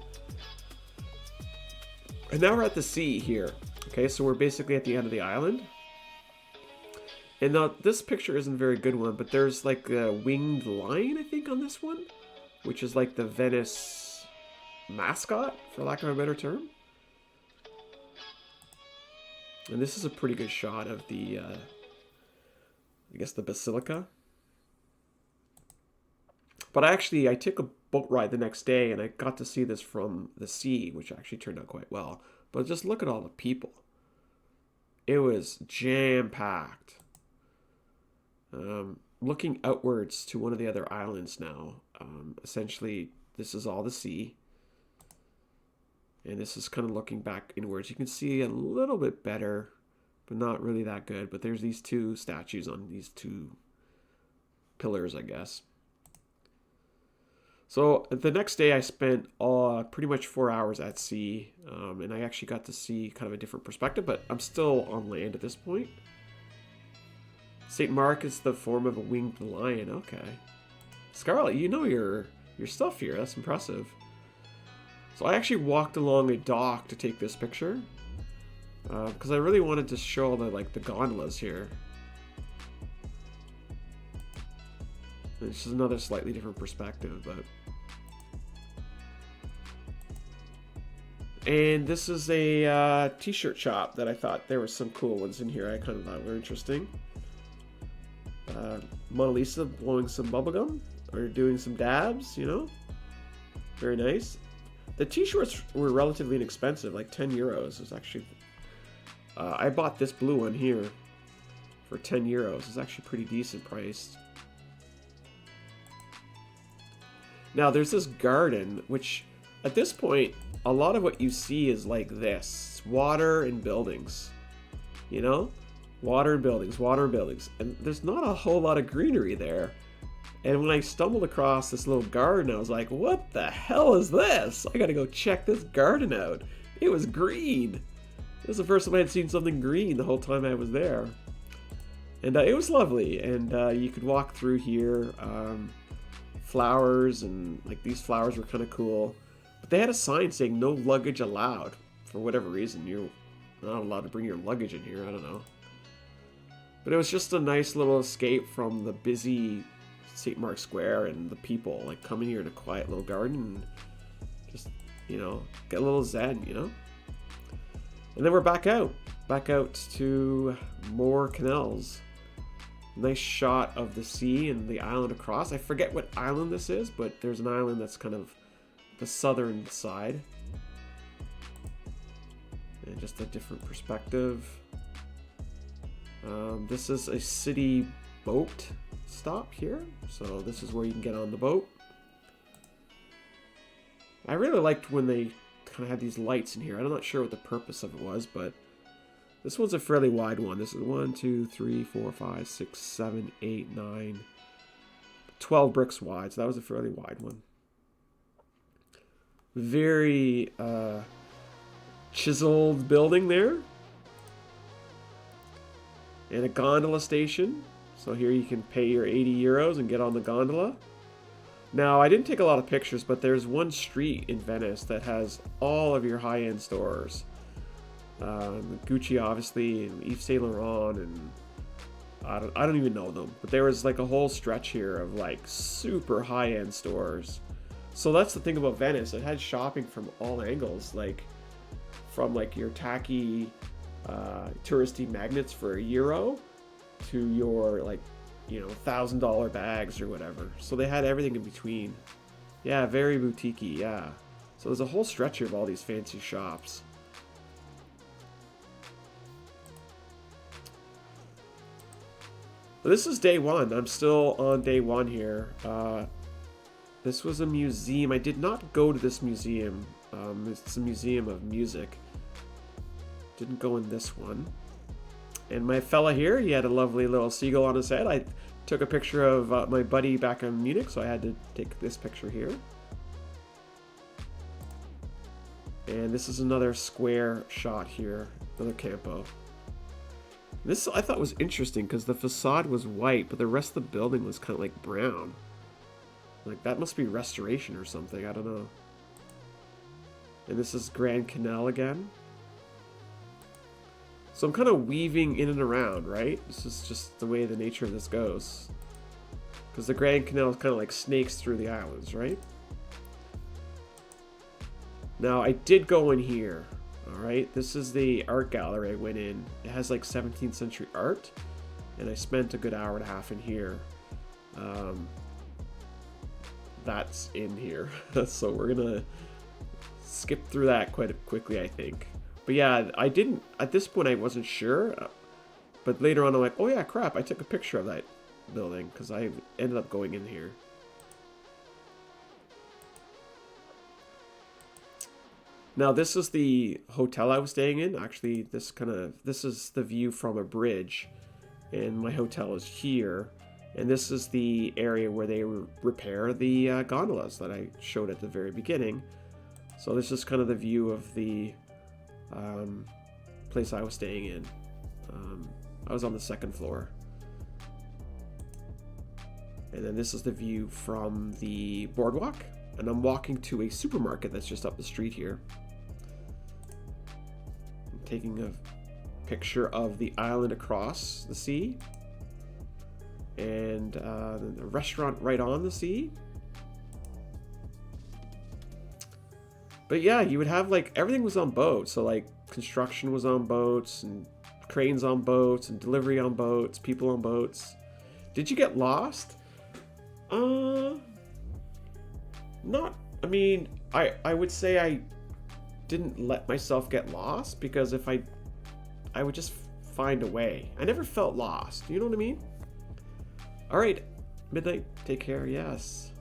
And now we're at the sea here. Okay, so we're basically at the end of the island. And now this picture isn't a very good one, but there's like a winged lion, I think, on this one, which is like the Venice mascot, for lack of a better term. And this is a pretty good shot of the, I guess, the basilica. But actually, I took a boat ride the next day, and I got to see this from the sea, which actually turned out quite well. But just look at all the people. It was jam-packed. Looking outwards to one of the other islands now. Essentially, this is all the sea. And this is kind of looking back inwards. You can see a little bit better, but not really that good. But there's these two statues on these two pillars, I guess. So the next day I spent pretty much 4 hours at sea, and I actually got to see kind of a different perspective, but I'm still on land at this point. St. Mark is the form of a winged lion. Okay. Scarlett, you know your stuff here. That's impressive. So I actually walked along a dock to take this picture, because I really wanted to show the gondolas here. It's just another slightly different perspective, but... And this is a t-shirt shop that I thought there were some cool ones in here I kind of thought were interesting. Mona Lisa blowing some bubblegum, or doing some dabs, you know? Very nice. The t-shirts were relatively inexpensive, like 10 euros. It was actually... I bought this blue one here for 10 euros. It's actually pretty decent priced. Now, there's this garden, which, at this point, a lot of what you see is like this. It's water and buildings. You know? Water and buildings, water and buildings. And there's not a whole lot of greenery there. And when I stumbled across this little garden, I was like, what the hell is this? I gotta go check this garden out. It was green. It was the first time I had seen something green the whole time I was there. And it was lovely. And you could walk through here. Flowers, and like these flowers were kind of cool, but they had a sign saying no luggage allowed. For whatever reason, you're not allowed to bring your luggage in here. I don't know, but it was just a nice little escape from the busy St. Mark's Square and the people, like coming here in a quiet little garden and just, you know, get a little zen, you know. And then we're back out to more canals. Nice shot of the sea and the island across. I forget what island this is, but there's an island that's kind of the southern side. And just a different perspective. This is a city boat stop here. So this is where you can get on the boat. I really liked when they kind of had these lights in here. I'm not sure what the purpose of it was, but this one's a fairly wide one. This is 1, 2, 3, 4, 5, 6, 7, 8, 9, 12 bricks wide. So that was a fairly wide one. Very chiseled building there. And a gondola station. So here you can pay your 80 euros and get on the gondola. Now, I didn't take a lot of pictures, but there's one street in Venice that has all of your high-end stores. Gucci, obviously, and Yves Saint Laurent, and I don't even know them. But there was like a whole stretch here of like super high-end stores. So that's the thing about Venice. It had shopping from all angles, like from like your tacky touristy magnets for €1 to your like, you know, $1,000 bags or whatever. So they had everything in between. Yeah, very boutiquey, yeah. So there's a whole stretch of all these fancy shops. But this is day one. I'm still on day one here. This was a museum. I did not go to this museum. It's a museum of music. Didn't go in this one. And my fella here, he had a lovely little seagull on his head. I took a picture of my buddy back in Munich, so I had to take this picture here. And this is another square shot here, another campo. This I thought was interesting because the facade was white, but the rest of the building was kind of like brown. Like that must be restoration or something, I don't know. And this is Grand Canal again. So I'm kind of weaving in and around, right? This is just the way the nature of this goes. Because the Grand Canal kind of like snakes through the islands, right? Now, I did go in here, all right? This is the art gallery I went in. It has like 17th century art, and I spent a good hour and a half in here. That's in here. So we're gonna skip through that quite quickly, I think. But yeah, I didn't, at this point I wasn't sure, but later on I'm like, oh yeah, crap, I took a picture of that building, because I ended up going in here. Now this is the hotel I was staying in. Actually, this is the view from a bridge, and my hotel is here. And this is the area where they repair the gondolas that I showed at the very beginning. So this is kind of the view of the place I was staying in. I was on the second floor. And then this is the view from the boardwalk. And I'm walking to a supermarket that's just up the street here. I'm taking a picture of the island across the sea. And the restaurant right on the sea. But yeah, you would have like, everything was on boats. So like construction was on boats, and cranes on boats, and delivery on boats, people on boats. Did you get lost? Not, I mean, I would say I didn't let myself get lost, because if I would just find a way. I never felt lost, you know what I mean? All right, midnight, take care, yes.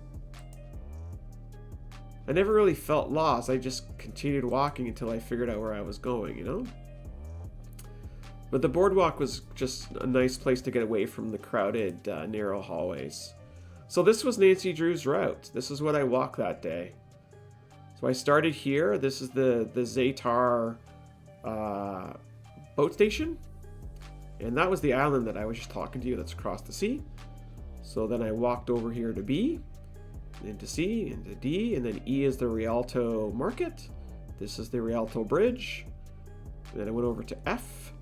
I never really felt lost. I just continued walking until I figured out where I was going, you know? But the boardwalk was just a nice place to get away from the crowded, narrow hallways. So this was Nancy Drew's route. This is what I walked that day. So I started here. This is the Zaytar boat station. And that was the island that I was just talking to you that's across the sea. So then I walked over here to B, into C, into D, and then E is the Rialto Market. This is the Rialto Bridge. And then I went over to F,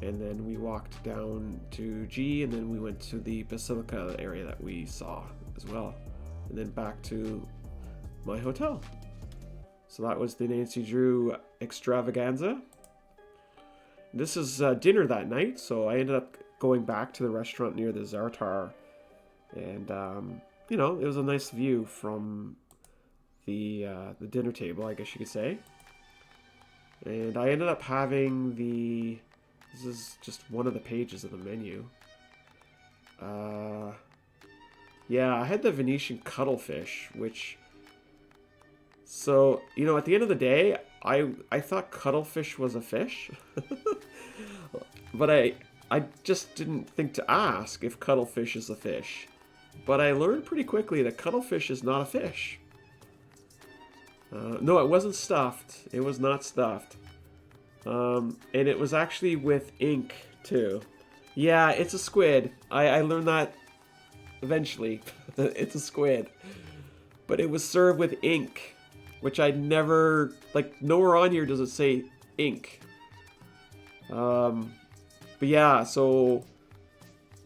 and then we walked down to G, and then we went to the Basilica area that we saw as well. And then back to my hotel. So that was the Nancy Drew extravaganza. This is dinner that night, so I ended up going back to the restaurant near the Zartar. And, you know, it was a nice view from the dinner table, I guess you could say. And I ended up having this is just one of the pages of the menu. Yeah, I had the Venetian cuttlefish, which... So, you know, at the end of the day, I thought cuttlefish was a fish. But I just didn't think to ask if cuttlefish is a fish. But I learned pretty quickly that cuttlefish is not a fish. No, it wasn't stuffed. It was not stuffed. And it was actually with ink, too. Yeah, it's a squid. I learned that eventually. It's a squid. But it was served with ink, which I'd never... Like, nowhere on here does it say ink. But yeah, so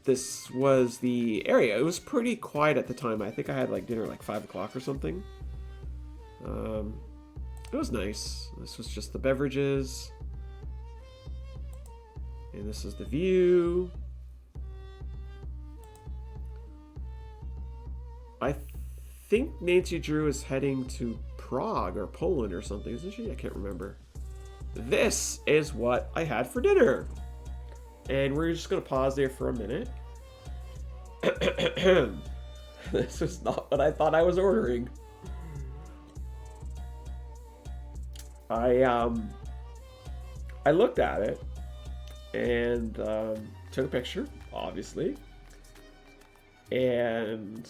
this was the area. It was pretty quiet at the time. I think I had like dinner like 5 o'clock or something. It was nice. This was just the beverages. And this is the view. I think Nancy Drew is heading to Prague or Poland or something, isn't she? I can't remember. This is what I had for dinner. And we're just going to pause there for a minute. This is not what I thought I was ordering. I looked at it and took a picture, obviously, and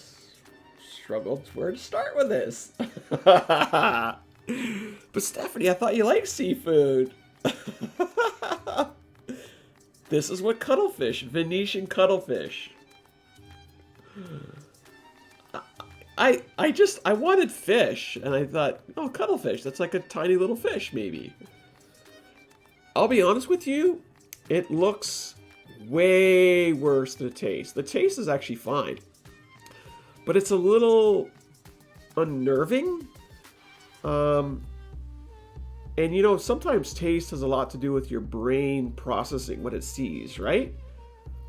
struggled where to start with this. But Stephanie, I thought you liked seafood. This is what cuttlefish, Venetian cuttlefish. I wanted fish, and I thought, oh, cuttlefish, that's like a tiny little fish, maybe. I'll be honest with you, it looks way worse than it tastes. The taste is actually fine, but it's a little unnerving. And you know, sometimes taste has a lot to do with your brain processing what it sees, right?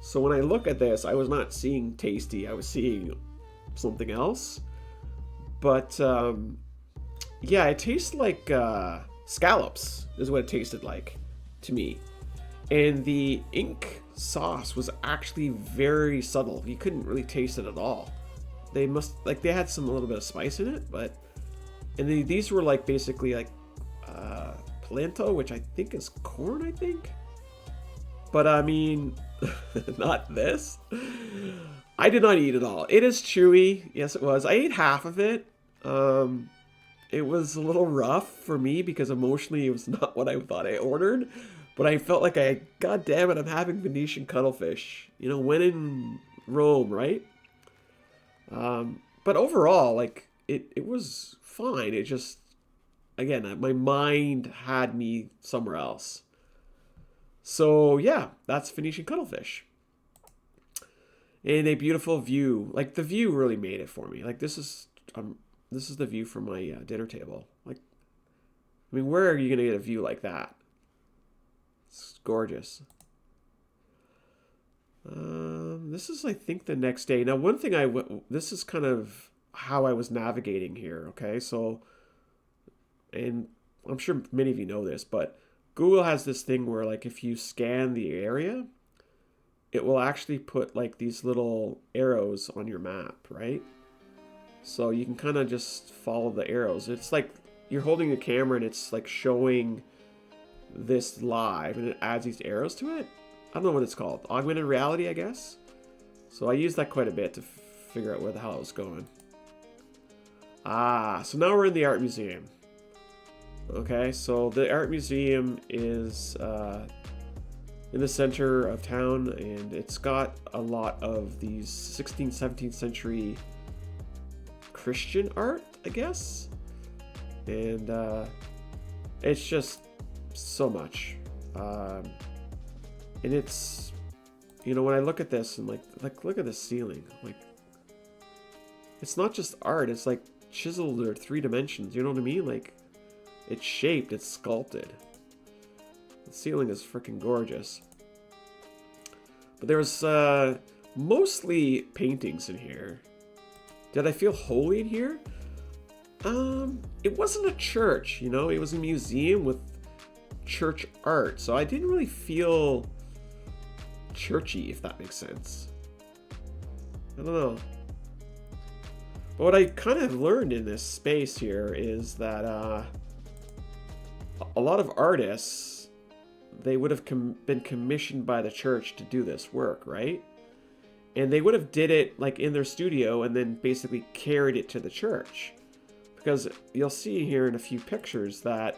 So when I look at this, I was not seeing tasty, I was seeing something else. But yeah, it tastes like scallops is what it tasted like to me. And the ink sauce was actually very subtle. You couldn't really taste it at all. They had some a little bit of spice in it, but these were like basically like polenta, which I think is corn, I think. But I mean, not this. I did not eat it all. It is chewy. Yes, it was. I ate half of it. It was a little rough for me because emotionally it was not what I thought I ordered. But I felt like God damn it, I'm having Venetian cuttlefish. You know, when in Rome, right? But overall, like, it was fine. It just, again, my mind had me somewhere else. So yeah, that's Venetian cuttlefish. And a beautiful view. Like, the view really made it for me. Like, this is the view from my dinner table. Like, I mean, where are you gonna get a view like that? It's gorgeous. This is, I think, the next day. Now, one thing this is kind of how I was navigating here. Okay, so, and I'm sure many of you know this, but Google has this thing where, like, if you scan the area, it will actually put like these little arrows on your map, right? So you can kind of just follow the arrows. It's like you're holding the camera and it's like showing this live and it adds these arrows to it. I don't know what it's called. Augmented reality, I guess. So I use that quite a bit to figure out where the hell I was going. So now we're in the art museum. Okay, so the art museum is in the center of town, and it's got a lot of these 16th, 17th century Christian art, I guess. And it's just so much. And it's, you know, when I look at this and like look at the ceiling, like, it's not just art, it's like chiseled or 3 dimensions, you know what I mean? Like, it's shaped, it's sculpted. The ceiling is freaking gorgeous. But there was mostly paintings in here. Did I feel holy in here? It wasn't a church, you know? It was a museum with church art. So I didn't really feel churchy, if that makes sense. I don't know. But what I kind of learned in this space here is that a lot of artists, they would have been commissioned by the church to do this work, right? And they would have did it like in their studio and then basically carried it to the church. Because you'll see here in a few pictures that,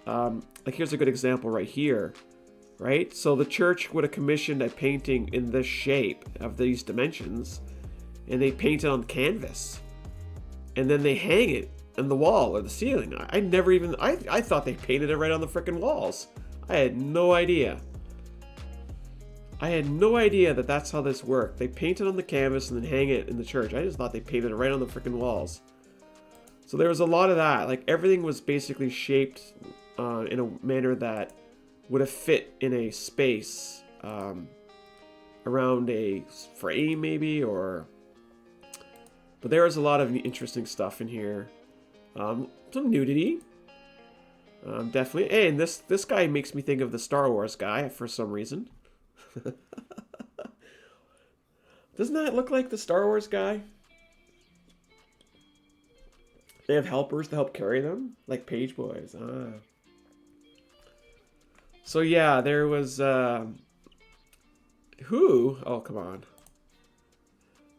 like, here's a good example right here, right? So the church would have commissioned a painting in this shape of these dimensions, and they paint it on canvas. And then they hang it on the wall or the ceiling. I thought they painted it right on the frickin' walls. I had no idea. I had no idea that that's how this worked. They paint it on the canvas and then hang it in the church. I just thought they painted it right on the freaking walls. So there was a lot of that. Like everything was basically shaped in a manner that would have fit in a space around a frame maybe, or... But there was a lot of interesting stuff in here. Some nudity. Definitely. Hey, and this guy makes me think of the Star Wars guy for some reason. Doesn't that look like the Star Wars guy? They have helpers to help carry them? Like page boys. Ah. So yeah, there was... who? Oh, come on.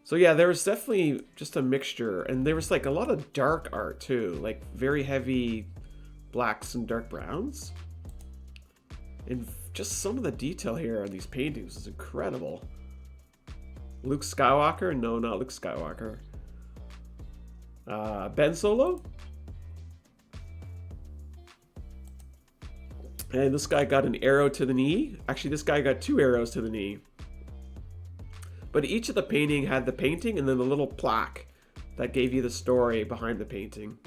So yeah, there was definitely just a mixture. And there was like a lot of dark art too. Like very heavy blacks and dark browns. And just some of the detail here on these paintings is incredible. Luke Skywalker? No, not Luke Skywalker. Ben Solo? And this guy got an arrow to the knee. Actually, this guy got 2 arrows to the knee. But each of the painting had the painting and then the little plaque that gave you the story behind the painting.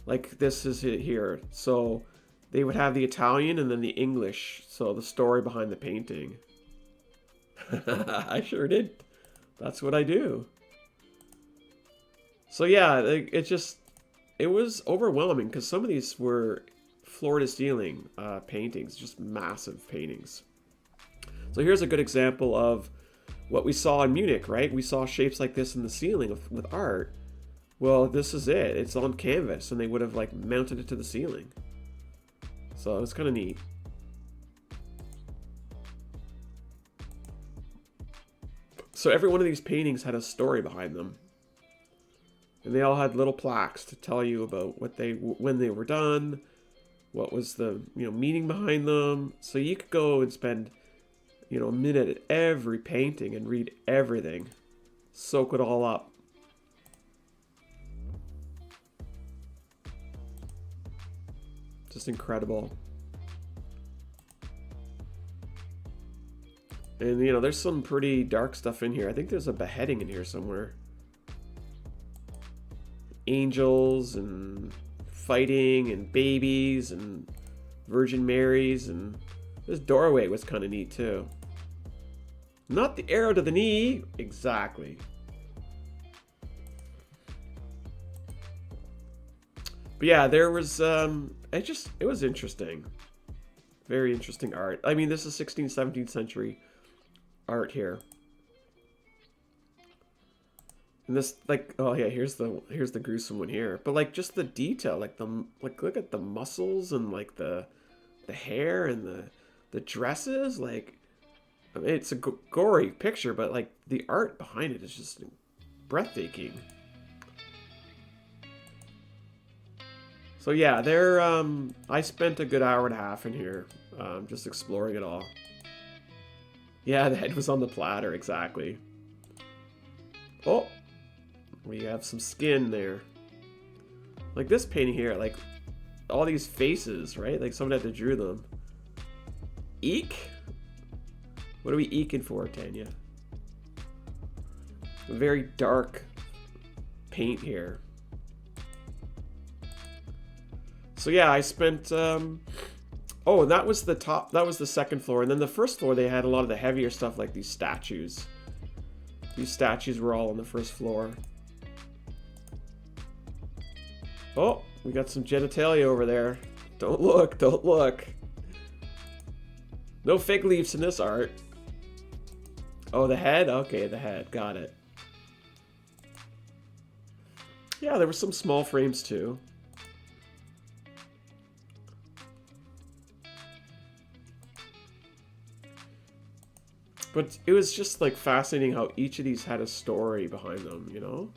Like this is it here. So they would have the Italian and then the English. So the story behind the painting. I sure did. That's what I do. So yeah, it was overwhelming because some of these were floor to ceiling paintings, just massive paintings. So here's a good example of what we saw in Munich, right? We saw shapes like this in the ceiling with art. Well, this is it. It's on canvas, and they would have like mounted it to the ceiling. So it was kind of neat. So every one of these paintings had a story behind them. And they all had little plaques to tell you about when they were done, what was the meaning behind them. So you could go and spend a minute at every painting and read everything, soak it all up. Just incredible. And there's some pretty dark stuff in here. I think there's a beheading in here somewhere. Angels and fighting and babies and Virgin Marys, and this doorway was kind of neat too. Not the arrow to the knee, exactly. But yeah, there was it was interesting. Very interesting art. I mean, this is 16th, 17th century art here. And this, like, oh yeah, here's the gruesome one here. But like, just the detail, like look at the muscles and like the hair and the dresses. Like, I mean, it's a gory picture, but like the art behind it is just breathtaking. So yeah, I spent a good hour and a half in here, just exploring it all. Yeah, the head was on the platter, exactly. Oh, we have some skin there. Like this painting here, like all these faces, right? Like someone had to draw them. Eek? What are we eeking for, Tanya? A very dark paint here. So yeah, I spent, oh, that was the top, that was the second floor. And then the first floor, they had a lot of the heavier stuff like these statues. These statues were all on the first floor. Oh, we got some genitalia over there. Don't look, don't look. No fig leaves in this art. Oh, the head? Okay, the head. Got it. Yeah, there were some small frames too. But it was just like fascinating how each of these had a story behind them, you know?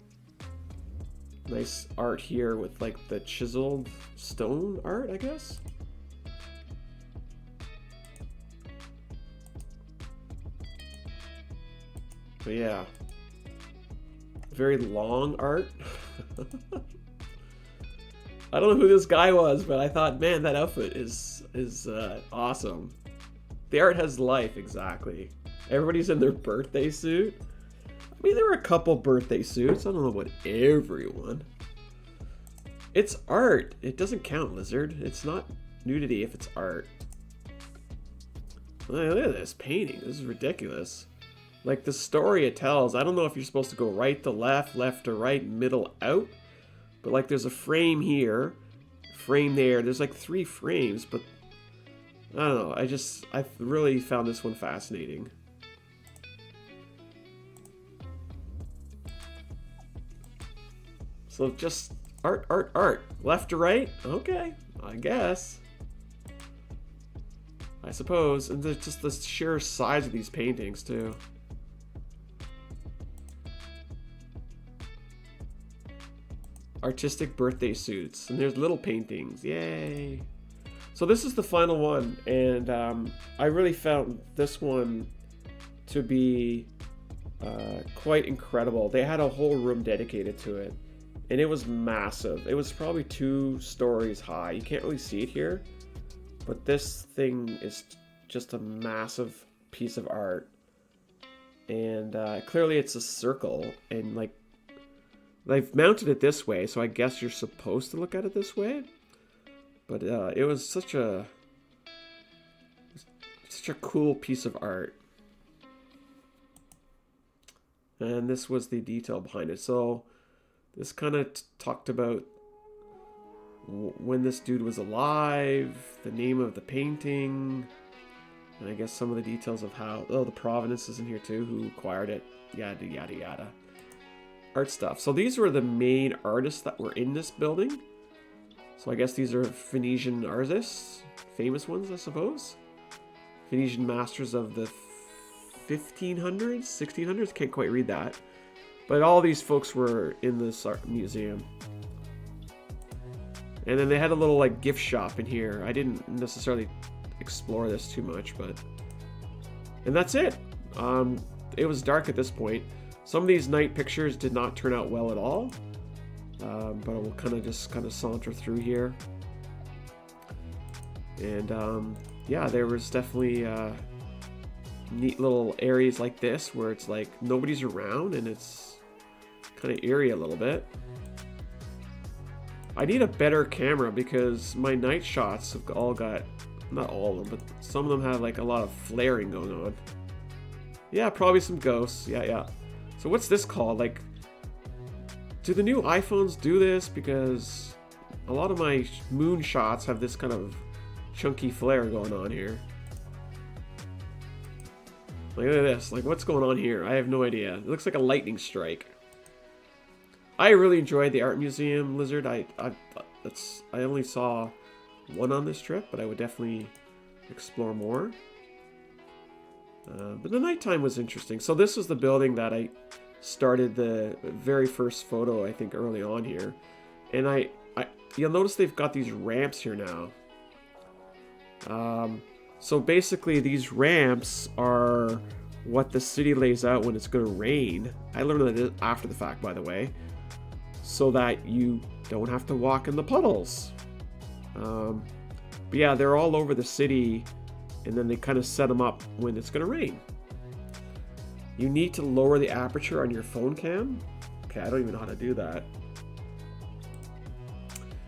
Nice art here with like the chiseled stone art, I guess? But yeah. Very long art. I don't know who this guy was, but I thought, man, that outfit is awesome. The art has life, exactly. Everybody's in their birthday suit. I mean, there were a couple birthday suits. I don't know about everyone. It's art. It doesn't count, Lizard. It's not nudity if it's art. Look at this painting. This is ridiculous. Like, the story it tells, I don't know if you're supposed to go right to left, left to right, middle out. But, like, there's a frame here, frame there. There's, like, 3 frames, but I don't know. I really found this one fascinating. So, just art, art, art. Left to right? Okay, I guess. I suppose. And there's just the sheer size of these paintings, too. Artistic birthday suits. And there's little paintings. Yay. So this is the final one. And I really found this one to be quite incredible. They had a whole room dedicated to it. And it was massive. It was probably 2 stories high. You can't really see it here. But this thing is just a massive piece of art. And clearly it's a circle. And like, they've mounted it this way, so I guess you're supposed to look at it this way. But it was such a cool piece of art. And this was the detail behind it. So this kind of talked about when this dude was alive, the name of the painting, and I guess some of the details of how, oh, the provenance is in here too, who acquired it, yada, yada, yada. Art stuff. So these were the main artists that were in this building. So I guess these are Venetian artists, famous ones, I suppose. Venetian masters of the 1500s, 1600s, can't quite read that. But all these folks were in this art museum. And then they had a little like gift shop in here. I didn't necessarily explore this too much, but... And that's it. It was dark at this point. Some of these night pictures did not turn out well at all. But we'll kind of saunter through here. And yeah, there was definitely neat little areas like this where it's like nobody's around and it's kind of eerie a little bit. I need a better camera because my night shots have all got, not all of them, but some of them have like a lot of flaring going on. Yeah, probably some ghosts. Yeah. So what's this called? Like, do the new iPhones do this? Because a lot of my moon shots have this kind of chunky flare going on here. Like, look at this. Like, what's going on here? I have no idea. It looks like a lightning strike. I really enjoyed the art museum, Lizard. I only saw one on this trip, but I would definitely explore more. But the nighttime was interesting. So this was the building that I started the very first photo, I think, early on here. And you'll notice they've got these ramps here now. So basically these ramps are what the city lays out when it's going to rain. I learned that after the fact, by the way. So that you don't have to walk in the puddles. But yeah, they're all over the city, and then they kind of set them up when it's going to rain. You need to lower the aperture on your phone cam. Okay, I don't even know how to do that.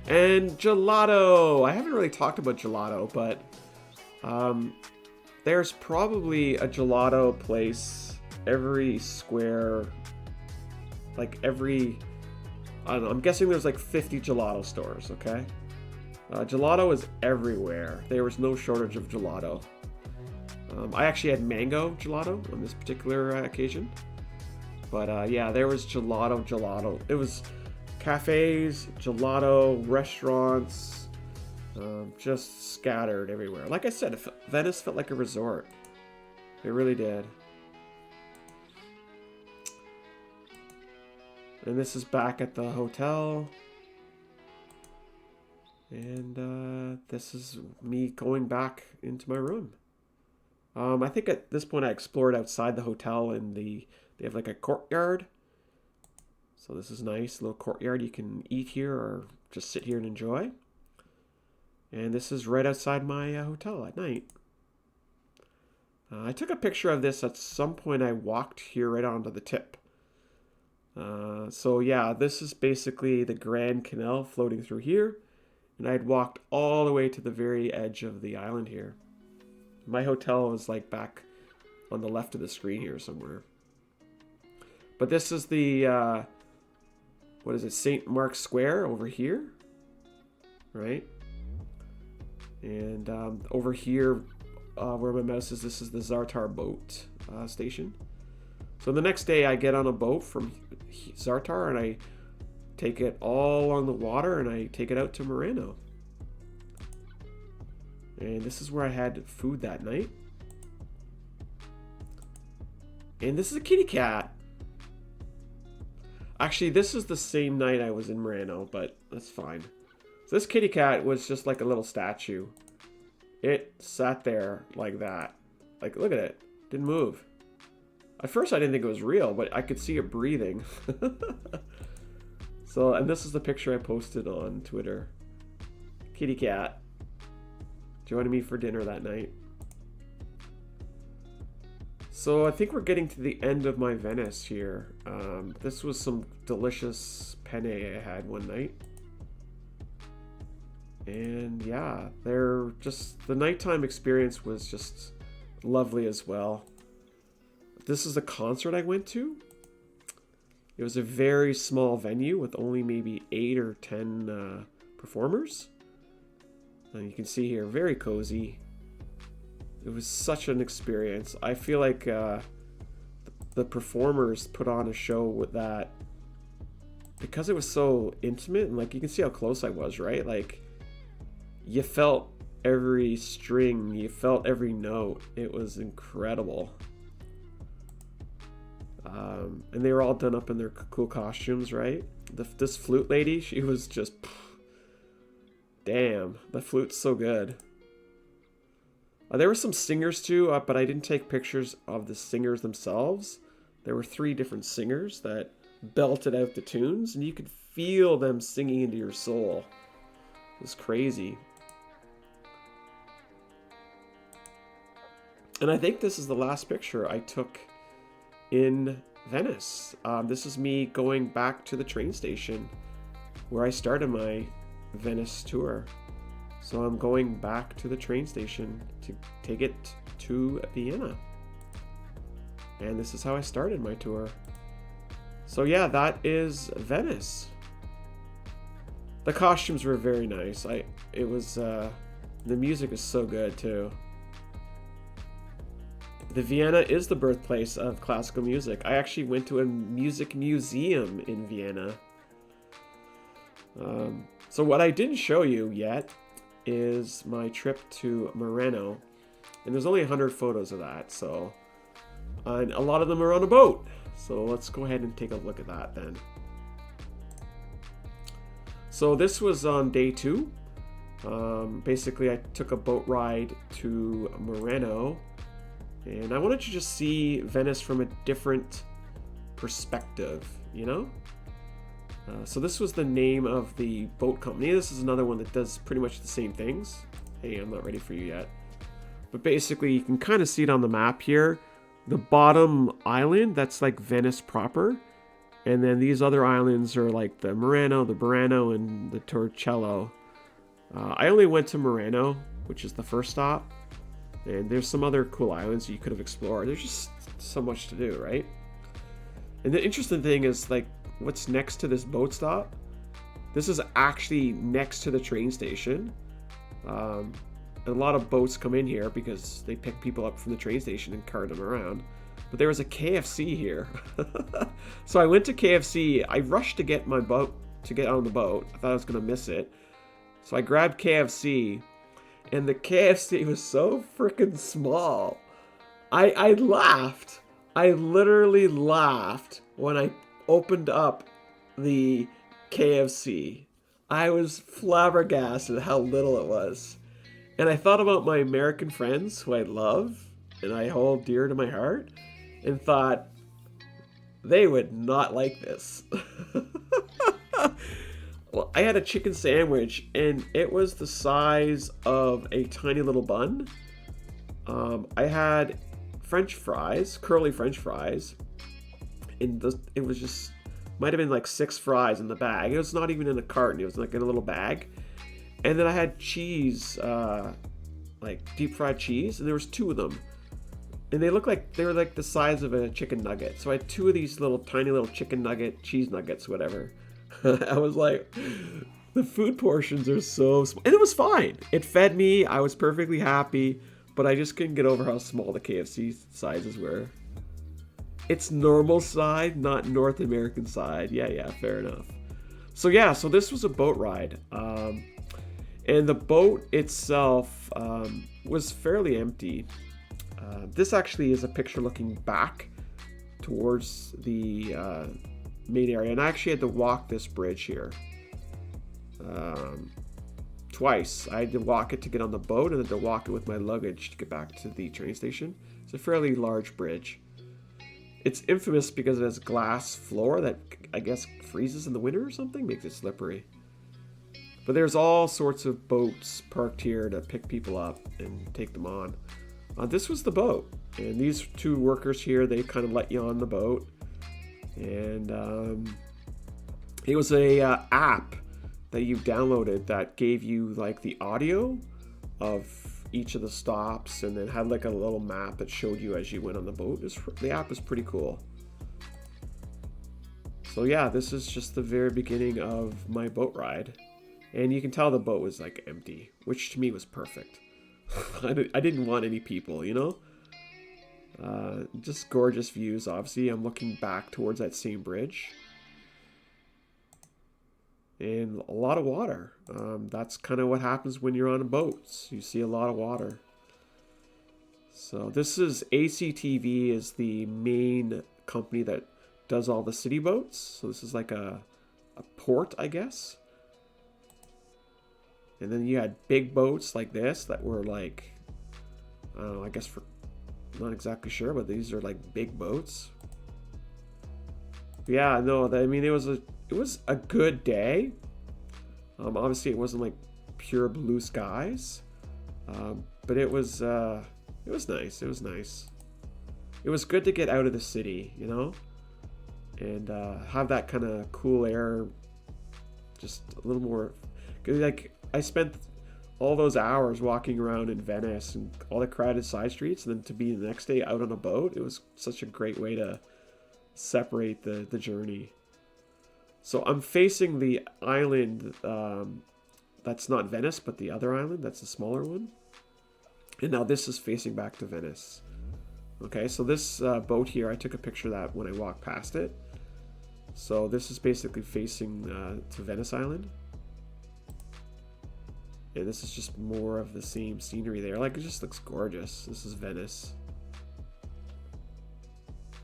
And gelato! I haven't really talked about gelato, but there's probably a gelato place every square, like every... I don't know, I'm guessing there's like 50 gelato stores, okay? Gelato is everywhere. There was no shortage of gelato. I actually had mango gelato on this particular occasion. But yeah, there was gelato. It was cafes, gelato, restaurants, just scattered everywhere. Like I said, Venice felt like a resort. It really did. And this is back at the hotel. And this is me going back into my room. I think at this point I explored outside the hotel, and they have like a courtyard. So this is nice, a little courtyard you can eat here or just sit here and enjoy. And this is right outside my hotel at night. I took a picture of this at some point. I walked here right onto the tip. So yeah, this is basically the Grand Canal floating through here. And I'd walked all the way to the very edge of the island here. My hotel was like back on the left of the screen here somewhere. But this is the, what is it, St. Mark's Square over here, right? And over here, where my mouse is, this is the Zartar boat station. So the next day I get on a boat from Zartar and I take it all along the water and I take it out to Murano. And this is where I had food that night. And this is a kitty cat. Actually, this is the same night I was in Murano, but that's fine. So this kitty cat was just like a little statue. It sat there like that. Like, look at it. Didn't move. At first I didn't think it was real, but I could see it breathing. So, and this is the picture I posted on Twitter. Kitty cat joining me for dinner that night. So I think we're getting to the end of my Venice here. This was some delicious penne I had one night. And yeah, the nighttime experience was just lovely as well. This is a concert I went to. It was a very small venue with only maybe 8 or 10 performers. And you can see here, very cozy. It was such an experience. I feel like the performers put on a show with that because it was so intimate, and like you can see how close I was, right? Like you felt every string, you felt every note. It was incredible. And they were all done up in their cool costumes, right? This flute lady, she was just, damn, the flute's so good. There were some singers too, but I didn't take pictures of the singers themselves. There were 3 different singers that belted out the tunes, and you could feel them singing into your soul. It was crazy. And I think this is the last picture I took in Venice. This is me going back to the train station where I started my Venice tour. So I'm going back to the train station to take it to Vienna. And this is how I started my tour. So yeah, that is Venice. The costumes were very nice. The music is so good too. The Vienna is the birthplace of classical music. I actually went to a music museum in Vienna. So what I didn't show you yet is my trip to Murano. And there's only 100 photos of that, so... And a lot of them are on a boat. So let's go ahead and take a look at that then. So this was on day 2. Basically, I took a boat ride to Murano. And I wanted to just see Venice from a different perspective, you know? So this was the name of the boat company. This is another one that does pretty much the same things. Hey, I'm not ready for you yet. But basically, you can kind of see it on the map here. The bottom island, that's like Venice proper. And then these other islands are like the Murano, the Burano, and the Torcello. I only went to Murano, which is the first stop. And there's some other cool islands you could have explored. There's just so much to do, right? And the interesting thing is, like, what's next to this boat stop? This is actually next to the train station. And a lot of boats come in here because they pick people up from the train station and cart them around. But there was a KFC here. So I went to KFC. I rushed to get my boat, to get on the boat. I thought I was going to miss it. So I grabbed KFC. And the KFC was so freaking small. I laughed. I literally laughed when I opened up the KFC. I was flabbergasted at how little it was. And I thought about my American friends who I love and I hold dear to my heart and thought they would not like this. Well, I had a chicken sandwich and it was the size of a tiny little bun. I had French fries, curly French fries. And it was just, might have been like 6 fries in the bag. It was not even in a carton. It was like in a little bag. And then I had cheese, like deep fried cheese, and there was 2 of them. And they looked like they were like the size of a chicken nugget. So I had 2 of these little tiny little chicken nugget, cheese nuggets, whatever. I was like, the food portions are so small. And it was fine. It fed me. I was perfectly happy. But I just couldn't get over how small the KFC sizes were. It's normal side, not North American side. Yeah, fair enough. So yeah, so this was a boat ride. And the boat itself was fairly empty. This actually is a picture looking back towards the main area. And I actually had to walk this bridge here twice. I had to walk it to get on the boat and then to walk it with my luggage to get back to the train station. It's a fairly large bridge. It's infamous because it has glass floor that I guess freezes in the winter or something, makes it slippery. But there's all sorts of boats parked here to pick people up and take them on. This was the boat, and these 2 workers here, they kind of let you on the boat. And it was a app that you downloaded that gave you like the audio of each of the stops, and then had like a little map that showed you as you went on the boat. The app is pretty cool. So yeah, this is just the very beginning of my boat ride. And you can tell the boat was like empty, which to me was perfect. I didn't want any people, you know? Just gorgeous views, obviously. I'm looking back towards that same bridge. And a lot of water. That's kind of what happens when you're on boats. You see a lot of water. So this is ACTV is the main company that does all the city boats. So this is like a port, I guess. And then you had big boats like this that were like, I don't know, I guess for, not exactly sure, but these are like big boats. Yeah, no, I mean, it was a good day. Obviously it wasn't like pure blue skies. But it was nice. It was nice. It was good to get out of the city, you know, and have that kind of cool air, just a little more, like, I spent all those hours walking around in Venice and all the crowded side streets, and then to be the next day out on a boat, it was such a great way to separate the journey. So I'm facing the island that's not Venice, but the other island, that's the smaller one. And now this is facing back to Venice. Okay, so this boat here, I took a picture of that when I walked past it. So this is basically facing to Venice Island. And this is just more of the same scenery there. Like, it just looks gorgeous. This is Venice.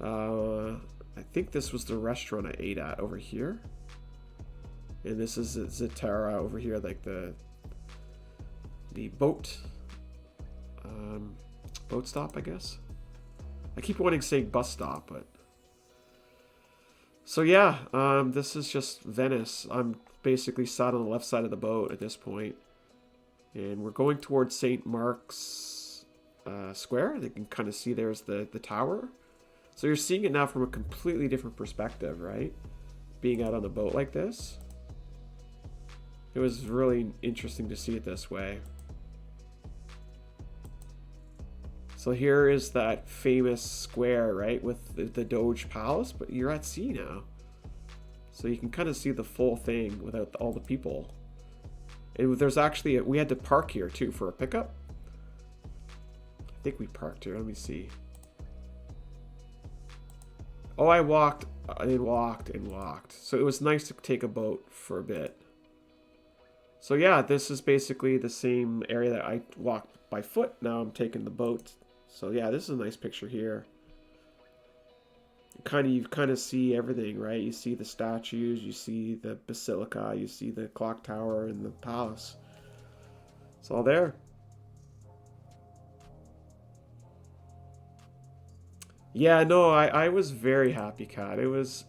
I think this was the restaurant I ate at over here. And this is Zatara over here, like the boat boat stop, I guess. I keep wanting to say bus stop, but so yeah, this is just Venice. I'm basically sat on the left side of the boat at this point. And we're going towards St. Mark's Square. You can kind of see there's the tower. So you're seeing it now from a completely different perspective, right? Being out on the boat like this. It was really interesting to see it this way. So here is that famous square, right? With the Doge Palace, but you're at sea now. So you can kind of see the full thing without all the people. And there's actually, we had to park here too for a pickup. I think we parked here, let me see. Oh, I walked and walked and walked. So it was nice to take a boat for a bit. So yeah, this is basically the same area that I walked by foot. Now I'm taking the boat. So yeah, this is a nice picture here. You kind of see everything, right? You see the statues, you see the basilica, you see the clock tower and the palace. It's all there. Yeah, no, I was very happy, Kat. It was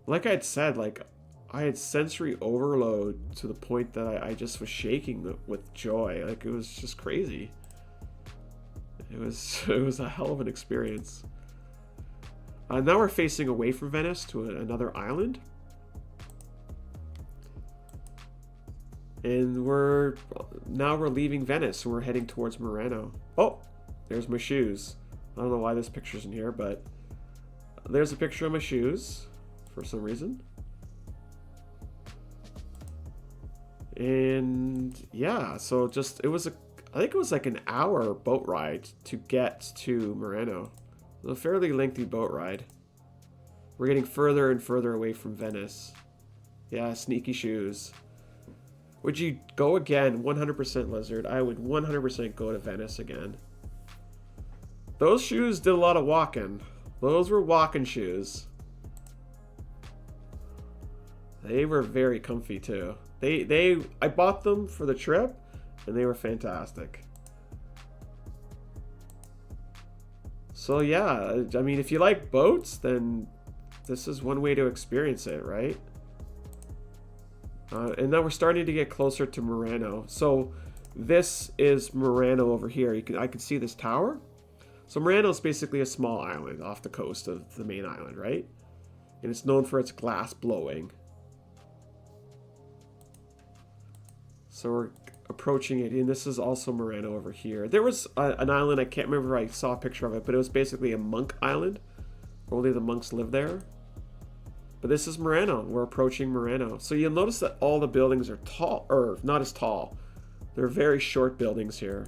like I'd said, like I had sensory overload to the point that I just was shaking with joy. Like, it was just crazy. It was a hell of an experience. Now we're facing away from Venice to another island. And now we're leaving Venice and we're heading towards Murano. Oh, there's my shoes. I don't know why this picture's in here, but there's a picture of my shoes for some reason. And yeah, so I think it was like an hour boat ride to get to Murano. It was a fairly lengthy boat ride. We're getting further and further away from Venice. Yeah, sneaky shoes. Would you go again? 100% Lizard. I would 100% go to Venice again. Those shoes did a lot of walking. Those were walking shoes. They were very comfy too. I bought them for the trip and they were fantastic. So yeah, I mean, if you like boats, then this is one way to experience it, right? And now we're starting to get closer to Murano. So this is Murano over here. I can see this tower. So Murano is basically a small island off the coast of the main island, right? And it's known for its glass blowing. So we're approaching it, and this is also Murano over here. There was an island, I can't remember if I saw a picture of it, but it was basically a monk island. Only the monks live there. But this is Murano. We're approaching Murano. So you'll notice that all the buildings are tall, or not as tall. They're very short buildings here.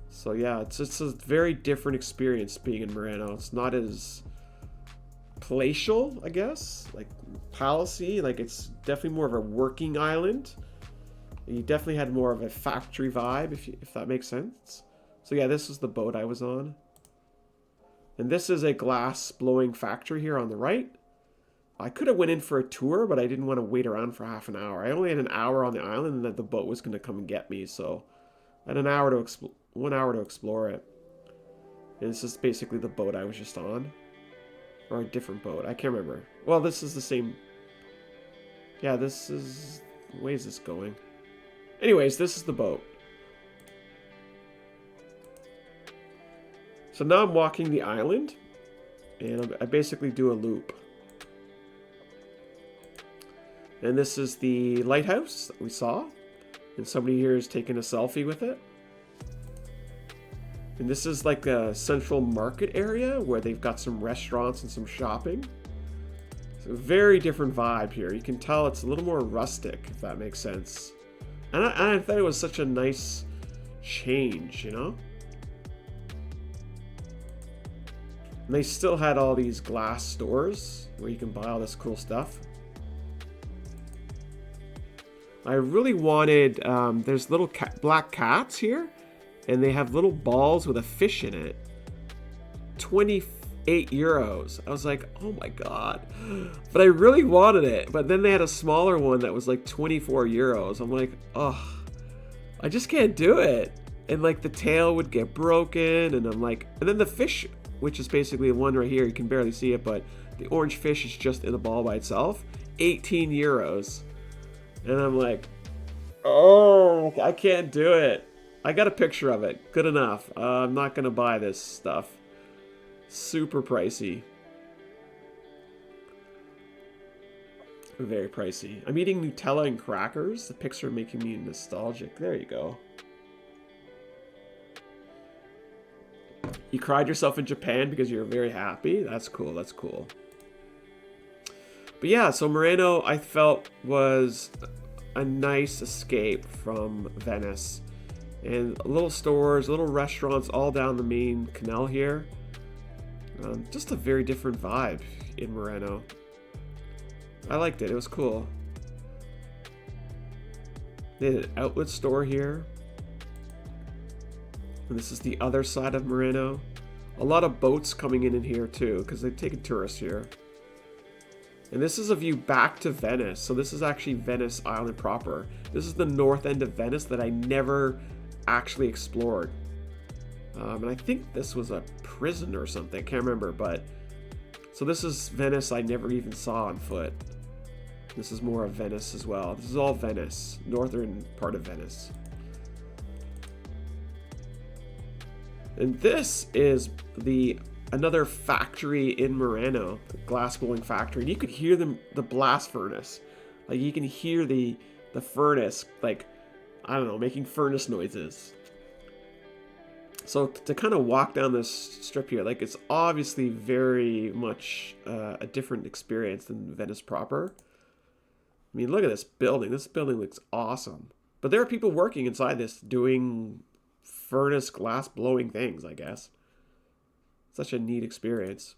So yeah, it's a very different experience being in Murano. It's not as palatial, I guess, like palace-y. Like, it's definitely more of a working island. You definitely had more of a factory vibe, if that makes sense. So yeah, this is the boat I was on. And this is a glass blowing factory here on the right. I could have went in for a tour, but I didn't want to wait around for half an hour. I only had an hour on the island, and then the boat was going to come and get me. So I had 1 hour to explore it. And this is basically the boat I was just on. Or a different boat. I can't remember. Well, this is the same. Yeah, this is... What way is this going? Anyways, this is the boat. So now I'm walking the island. And I basically do a loop. And this is the lighthouse that we saw. And somebody here is taking a selfie with it. And this is like a central market area where they've got some restaurants and some shopping. It's a very different vibe here. You can tell it's a little more rustic, if that makes sense. And I thought it was such a nice change, you know? And they still had all these glass stores where you can buy all this cool stuff. I really wanted, there's little black cats here. And they have little balls with a fish in it. 28 euros. I was like, oh my god. But I really wanted it. But then they had a smaller one that was like 24 euros. I'm like, oh, I just can't do it. And like the tail would get broken. And I'm like, and then the fish, which is basically one right here. You can barely see it, but the orange fish is just in a ball by itself. 18 euros. And I'm like, oh, I can't do it. I got a picture of it. Good enough. I'm not going to buy this stuff. Super pricey. Very pricey. I'm eating Nutella and crackers. The pics are making me nostalgic. There you go. You cried yourself in Japan because you were very happy? That's cool. That's cool. But yeah, so Murano, I felt, was a nice escape from Venice. And little stores, little restaurants all down the main canal here. Just a very different vibe in Murano. I liked it. It was cool. They had an outlet store here. And this is the other side of Murano. A lot of boats coming in here too, because they've taken tourists here. And this is a view back to Venice. So this is actually Venice Island proper. This is the north end of Venice that I never actually explored. And I think this was a prison or something. I can't remember, but... So this is Venice I never even saw on foot. This is more of Venice as well. This is all Venice. Northern part of Venice. And this is another factory in Murano, the glass blowing factory. And you could hear the blast furnace. Like you can hear the furnace, like, I don't know, making furnace noises. So to kind of walk down this strip here, like it's obviously very much a different experience than Venice proper. I mean, look at this building. This building looks awesome. But there are people working inside this doing furnace glass blowing things, I guess. Such a neat experience.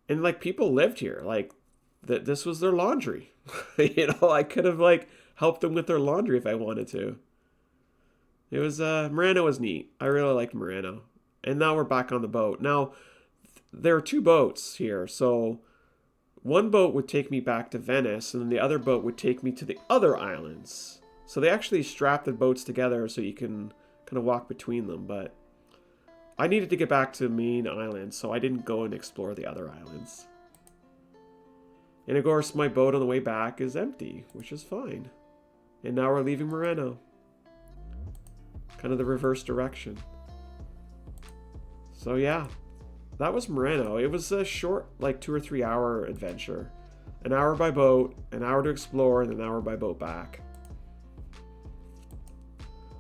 And like people lived here. Like this was their laundry. You know, I could have like helped them with their laundry if I wanted to. It was Murano was neat. I really liked Murano. And now we're back on the boat. Now there are two boats here. So one boat would take me back to Venice, and then the other boat would take me to the other islands. So they actually strap the boats together so you can kind of walk between them. But I needed to get back to the main island, so I didn't go and explore the other islands. And of course, my boat on the way back is empty, which is fine. And now we're leaving Murano. Kind of the reverse direction. So yeah, that was Murano. It was a short, like 2 or 3 hour adventure. An hour by boat, an hour to explore, and an hour by boat back.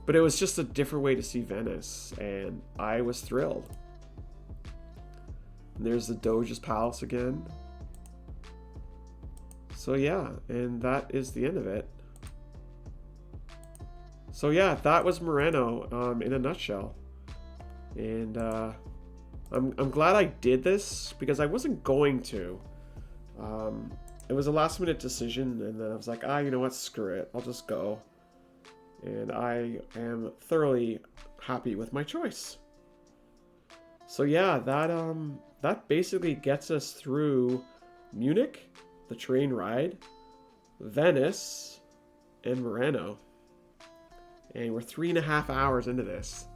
But it was just a different way to see Venice, and I was thrilled. And there's the Doge's Palace again. So yeah, and that is the end of it. So yeah, that was Murano in a nutshell. And I'm glad I did this because I wasn't going to. It was a last minute decision, and then I was like, you know what, screw it, I'll just go. And I am thoroughly happy with my choice. So yeah, that basically gets us through Munich, the train ride, Venice, and Murano. And we're 3.5 hours into this.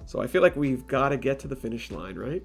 So I feel like we've got to get to the finish line, right?